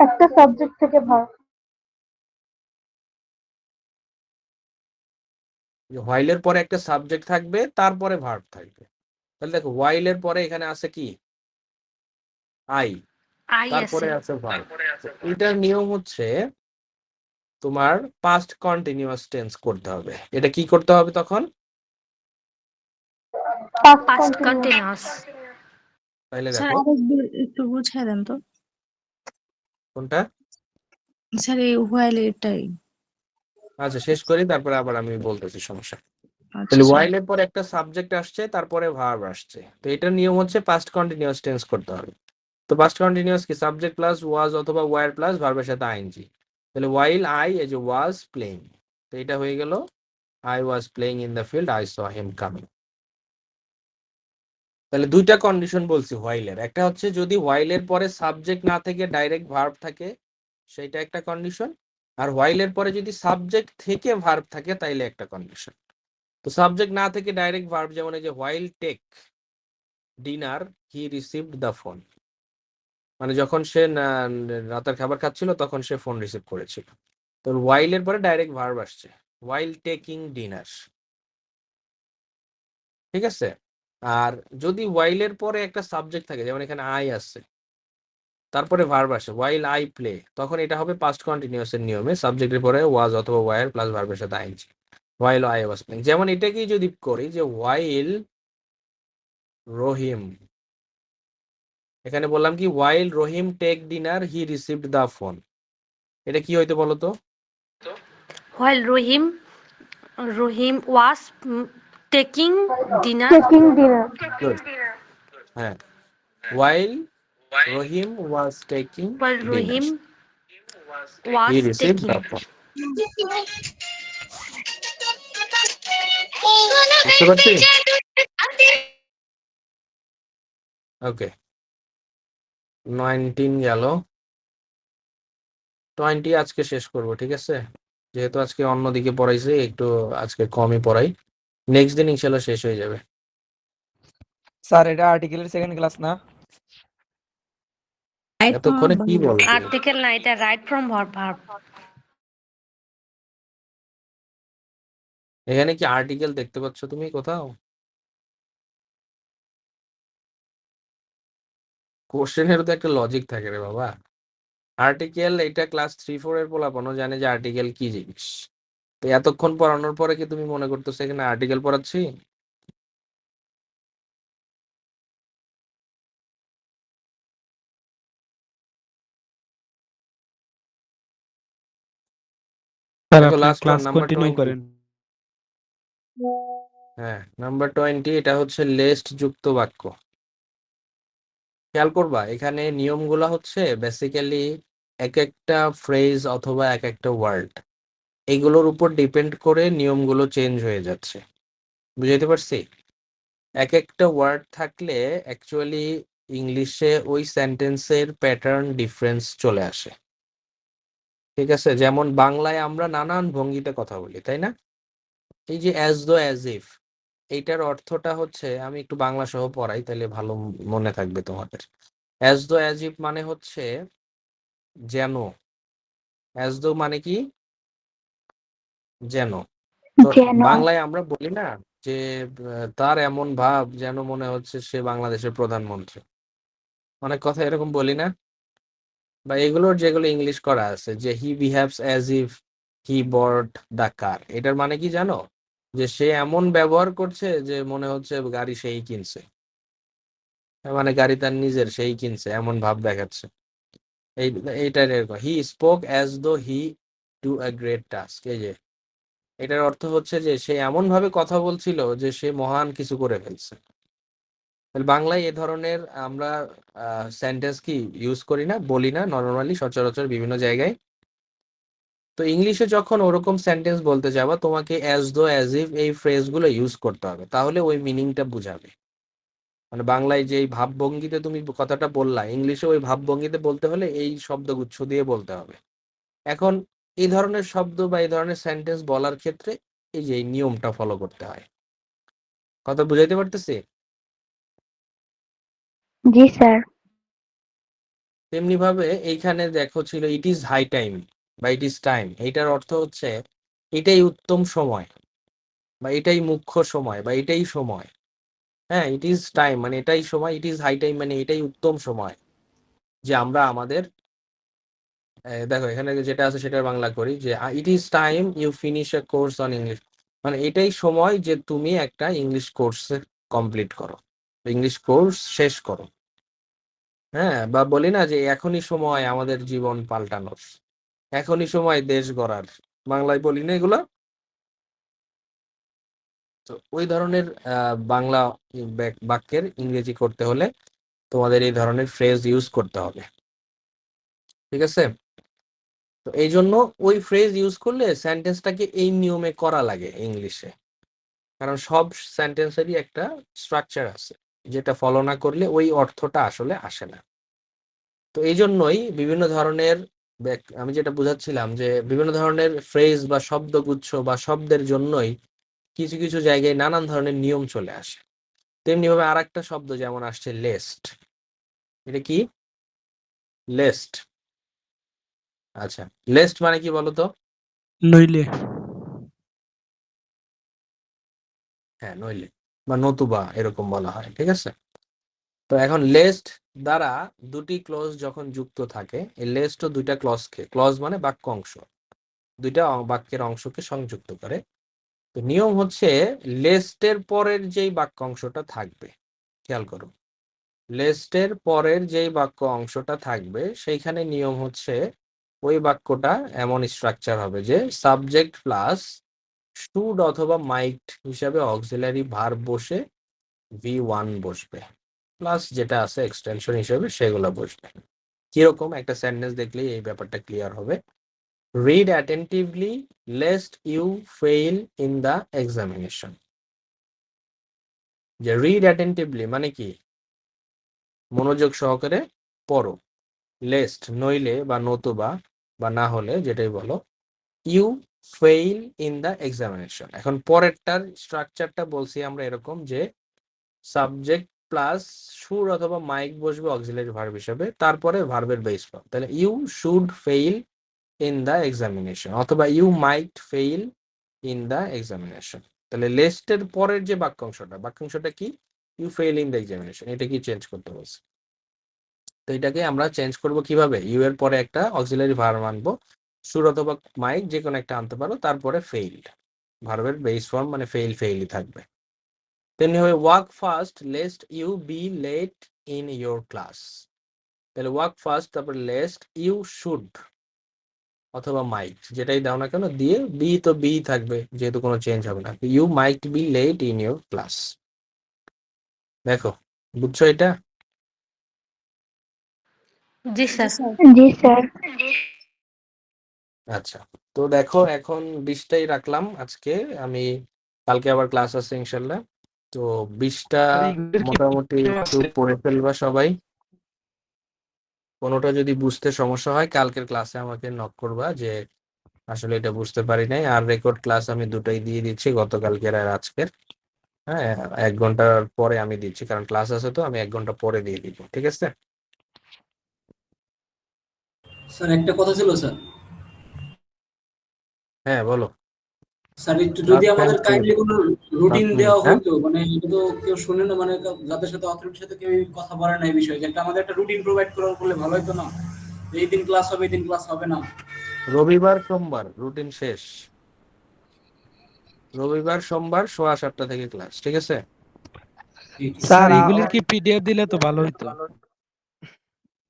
একটা সাবজেক্ট থেকে ভার্ব হোয়াইল এর পরে একটা সাবজেক্ট থাকবে, তারপরে ভার্ব থাকবে। তাহলে দেখো হোয়াইল এর পরে এখানে আছে কি? আই, আই তারপরে আছে আছে ভার্ব। এটার নিয়ম হচ্ছে তোমার পাস্ট কন্টিনিউয়াস টেন্স করতে হবে। এটা কি করতে হবে তখন? পাস্ট পাস্ট কন্টিনিউয়াস কন্টিনিউয়াস তাহলে স্যার দেখো আরেকবার একটু বুঝাই দেন তো কোনটা। স্যার এই হোয়াইল এটাই আচ্ছা, শেষ করি তারপরে আবার আমি বলতেছি, সমস্যা। আচ্ছা তাহলে স্যার হোয়াইল এর পরে একটা সাবজেক্ট আসছে, তারপরে ভার্ব আসছে, তো এটার নিয়ম হচ্ছে পাস্ট কন্টিনিউয়াস টেন্স করতে হবে। তো পাস্ট কন্টিনিউয়াস কি? সাবজেক্ট প্লাস ওয়াজ অথবা ওয়্যার প্লাস ভার্বের সাথে আইএনজি। তাহলে হোয়াইল আই এই যে ওয়াজ প্লেইং, তো এটা হয়ে গেল I was playing in the field I saw him coming. তাহলে দুইটা কন্ডিশন বলছি হোয়াইলের, একটা হচ্ছে যদি হোয়াইলের পরে সাবজেক্ট না থেকে ডাইরেক্ট ভার্ব থাকে, সেটা একটা কন্ডিশন, আর হোয়াইলের পরে যদি সাবজেক্ট থেকে ভার্ব থাকে তাইলে একটা কন্ডিশন। তো সাবজেক্ট না থেকে ডাইরেক্ট ভার্ব, যেমন এই যে while take dinner he received the phone, মানে যখন সে রাতের খাবার খাচ্ছিল তখন সে ফোন রিসিভ করেছিল। তো ওয়াইলের পরে ডাইরেক্ট ভার্ব আসছে, ওয়াইল টেকিং ডিনার। ঠিক আছে। আর যদি ওয়াইলের পরে একটা সাবজেক্ট থাকে, যেমন এখানে আই আছে, তারপরে ভার্ব আসে ওয়াইল আই প্লে, তখন এটা হবে পাস্ট কন্টিনিউয়াস এর নিয়মে, সাবজেক্টের পরে ওয়াজ অথবা ওয়ার প্লাস ভার্বের সাথে ING. While I was playing, যেমন এটাকেই যদি করি যে ওয়াইল রহিম, এখানে বললাম কি while Rahim take dinner he received the phone, এটা কি হইতে বলো তো? While Rohim was taking dinner. Taking dinner. Good. হ্যাঁ, while Rahim was taking While dinner Rohim he was received the taking. Phone. বুঝতে পারছি? ওকে, 19 গেল, 20 আজকে শেষ করব, ঠিক আছে? যেহেতু আজকে অন্যদিকে পড়াইছি, একটু আজকে কমই পড়াই, নেক্সট দিন ইনশাল্লাহ শেষ হয়ে যাবে। স্যার এটা আর্টিকেলের সেকেন্ড ক্লাস না? এতক্ষণে কি বলো তুমি? Article না, এটা right from verb. এখানে কি আর্টিকেল দেখতে পাচ্ছ তুমি কোথাও? কোশ্চেনের তো একটা লজিক থাকে রে বাবা। আর্টিকেল, এটা ক্লাস 3-4 এর পোলাপানও জানে যে আর্টিকেল কি জিনিস। তো এতক্ষণ পড়ানোর পরে কি তুমি মনে করতেছো এখানে আর্টিকেল পড়াচ্ছি? স্যার দেখো আপনি লাস্ট ক্লাস নাম্বার কন্টিনিউ 20। করেন। হ্যাঁ, নাম্বার 20, এটা হচ্ছে লেস্ট যুক্ত বাক্য। খেয়াল করবা এখানে নিয়মগুলো হচ্ছে বেসিক্যালি এক একটা ফ্রেজ অথবা এক একটা ওয়ার্ড, এগুলোর উপর ডিপেন্ড করে নিয়মগুলো চেঞ্জ হয়ে যাচ্ছে। বুঝাইতে পারছি? এক একটা ওয়ার্ড থাকলে অ্যাকচুয়ালি ইংলিশে ওই সেন্টেন্সের প্যাটার্ন ডিফারেন্স চলে আসে। ঠিক আছে, যেমন বাংলায় আমরা নানান ভঙ্গিতে কথা বলি, তাই না? এই যে অ্যাজ দো অ্যাজ ইফ, এইটার অর্থটা হচ্ছে, আমি একটু বাংলা সহ পড়াই তাহলে ভালো মনে থাকবে তোমাদের। অ্যাজ দো অ্যাজ ইফ মানে হচ্ছে যেন, অ্যাজ দো মানে কি? যেন। তো বাংলায় আমরা বলি না যে তার এমন ভাব যেন মনে হচ্ছে সে বাংলাদেশের প্রধানমন্ত্রী, অনেক কথা এরকম বলি না? বা এগুলোর যেগুলো ইংলিশ করা আছে যে he behaves as if he bot the car, এটার মানে কি জানো? যে সে এমন ব্যবহার করছে যে মনে হচ্ছে গাড়ি সেই কিনছে, মানে গাড়ি তার নিজের, সেই কিনছে, এমন ভাব দেখাচ্ছে। এই এইটার এরকম, হি spoke as though he do a great task, এই যে এটার অর্থ হচ্ছে যে সে এমন ভাবে কথা বলছিল যে সে মহান কিছু করে ফেলছে। তাহলে বাংলায় এ ধরনের আমরা সেন্টেন্স কি ইউজ করি না, বলি না নর্মালি সচরাচর বিভিন্ন জায়গায়। তো ইংলিশে যখন ওরকম সেন্টেন্স বলতে যাবা, তোমাকে অ্যাজ দো অ্যাজ ইফ এই ফ্রেজগুলো ইউজ করতে হবে, তাহলে ওই মিনিংটা বুঝাবে। মানে বাংলায় যে ভাবভঙ্গিতে তুমি কথাটা বললা, ইংলিশে ওই ভাবভঙ্গিতে বলতে হলে এই শব্দগুচ্ছ দিয়ে বলতে হবে। এখন এই ধরনের শব্দ বা এই ধরনের সেন্টেন্স বলার ক্ষেত্রে এই যে এই নিয়মটা ফলো করতে হয়। কথা বুঝাইতে পারতেছি? জি স্যার। তেমনি ভাবে এইখানে দেখো ছিল ইট ইজ হাই টাইম বা ইট ইজ টাইম, এইটার অর্থ হচ্ছে এটাই উত্তম সময় বা এটাই মুখ্য সময় বা এটাই সময়। হ্যাঁ, ইট ইজ টাইম মানে এটাই সময়, ইট ইজ হাই টাইম মানে এটাই উত্তম সময় যে আমরা আমাদের দেখো এখানে যেটা আছে সেটার বাংলা করি যে it is time you finish a course on English, মানে এটাই সময় যে তুমি একটা ইংলিশ কোর্স কমপ্লিট করো, ইংলিশ কোর্স শেষ করো। হ্যাঁ, বা বলি না যে এখনই সময় আমাদের জীবন পাল্টানোর, এখনই সময় দেশ গড়ার, বাংলায় বলি না এগুলো? তো ওই ধরনের বাংলা বাক্যের ইংরেজি করতে হলে তোমাদের এই ধরনের ফ্রেজ ইউজ করতে হবে। ঠিক আছে, তো এই জন্য ওই ফ্রেজ ইউজ করলে সেন্টেন্সটাকে এই নিয়মে করা লাগে ইংলিশে, কারণ সব সেন্টেন্সেরই একটা স্ট্রাকচার আছে যেটা ফলো না করলে ওই অর্থটা আসলে আসে না। তো এই জন্যই বিভিন্ন ধরনের আমি যেটা বুঝাচ্ছিলাম যে বিভিন্ন ধরনের ফ্রেজ বা শব্দগুচ্ছ বা শব্দের জন্যই কিছু কিছু জায়গায় নানান ধরনের নিয়ম চলে আসে। তেমনি ভাবে আর একটা শব্দ যেমন আসছে লেস্ট, এটা কি? লেস্ট। আচ্ছা, লেস্ট মানে কি বলো তো? নইলে। হ্যাঁ, নইলে বা নতুবা এরকম বলা হয়, ঠিক আছে? তো এখন লেস্ট দ্বারা দুটি ক্লজ যখন যুক্ত থাকে, এই লেস্টও দুইটা ক্লজকে, ক্লজ মানে বাক্য অংশ, দুইটা বাক্যের অংশকে সংযুক্ত করে। তো নিয়ম হচ্ছে লেস্টের পরের যেই বাক্য অংশটা থাকবে, খেয়াল করো, লেস্টের পরের যেই বাক্য অংশটা থাকবে সেইখানে নিয়ম হচ্ছে ওই বাক্যটা এমন স্ট্রাকচার হবে যে সাবজেক্ট প্লাস শুড অথবা মাইট হিসাবে অক্সিলারি ভার্ব বসে V1 বসবে, প্লাস যেটা আছে এক্সটেনশন হিসেবে সেগুলো বসবে। কিরকম একটা সেন্টেন্স দেখলেই এই ব্যাপারটা ক্লিয়ার হবে। Read attentively lest you fail in the examination. যে রিড অ্যাটেন্টিভলি মানে কি, মনোযোগ সহকারে পড়ো, লেস্ট নইলে বা নতুবা বা না হলে যেটাই বলো, you fail in the examination. এখন পরেরটার স্ট্রাকচারটা বলছি আমরা এরকম যে সাবজেক্ট প্লাস শুড অথবা মাইক বসবে অক্সিলারি ভার্ব হিসেবে, তারপরে ভার্বের বেস ফর্ম, তাহলে you should fail in the examination অথবা you might fail in the examination. তাহলে লেস্টের পরের যে বাক্যাংশটা কি, you fail in the examination, এটা কি চেঞ্জ করতে বলছে। তো এটাকে আমরা চেঞ্জ করব কিভাবে, ইউ এর পরে একটা অক্সিলারি ভার্ব আনবো, শুড অথবা মাইক যে কোনো একটা আনতে পারো, তারপরে ফেইল্ড, ভার্বের বেস ফর্ম মানে ফেইলই থাকবে। তেমনি হবে work fast lest you be late in your class. তাহলে ওয়ার্ক ফাস্ট, তারপর লেস্ট ইউ শুড অথবা মাইট যেটাই দাও না কেন দিয়ে বি তো বি থাকবে যেহেতু কোনো চেঞ্জ হবে না, you might be late in your class. দেখো, বুঝছো এটা? জি স্যার। জি স্যার। আচ্ছা, তো দেখো এখন 20টাই রাখলাম আজকে, আমি কালকে আবার ক্লাস আছে ইনশাল্লাহ। তো 20টা আর এগুলোর কি মোটামুটি PDF একটু আছে? পড়ে ফেলবা সবাই। কোনোটা যদি বুঝতে সমস্যা হয় কালকের ক্লাসে আমাকে নক করবা যে আসলে এটা বুঝতে পারি নাই। আর রেকর্ড ক্লাস আমি দুটাই দিয়ে দিচ্ছি, গতকালকের আর আজকের। হ্যাঁ, 1 ঘন্টার পরে আমি দিচ্ছি, কারণ ক্লাস আছে তো আমি 1 ঘন্টা পরে দিয়ে দিব, ঠিক আছে? স্যার একটা কথা ছিল স্যার। হ্যাঁ বলো। স্যার একটু যদি লাস্ট টাইম আমাদের কি কাইন্ডলি কোনো 7 রুটিন মিনিট? দেওয়া হ্যাঁ, হতো, মানে এটা তো কেউ শুনে না, মানে যাদের সাথে অথরিটির সাথে কেউ কথা বলে না এই বিষয়ে, যে একটা আমাদের একটা রুটিন প্রোভাইড করলে ভালো হতো না, যে এই দিন ক্লাস হবে এই দিন ক্লাস হবে না। রবিবার সোমবার রুটিন শেষ, রবিবার সোমবার 7:30 থেকে ক্লাস, ঠিক আছে? স্যার স্যার এগুলির কি PDF দিলে তো ভালো হইতো।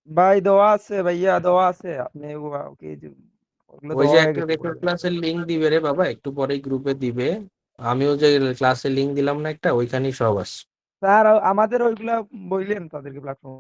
ভাই দেওয়া আছে, ভাইয়া দেওয়া আছে, আপনি ওগুলো ওই দেওয়া যে হয়ে একটা গেছে রেকর্ড ক্লাসের লিংক দিবে রে বাবা, একটু পরেই গ্রুপে দিবে। আমিও যে ক্লাসের লিংক দিলাম না একটা, ওইখানেই সব আছে। স্যার। আমাদের ওইগুলা বললেন তাদেরকে প্ল্যাটফর্ম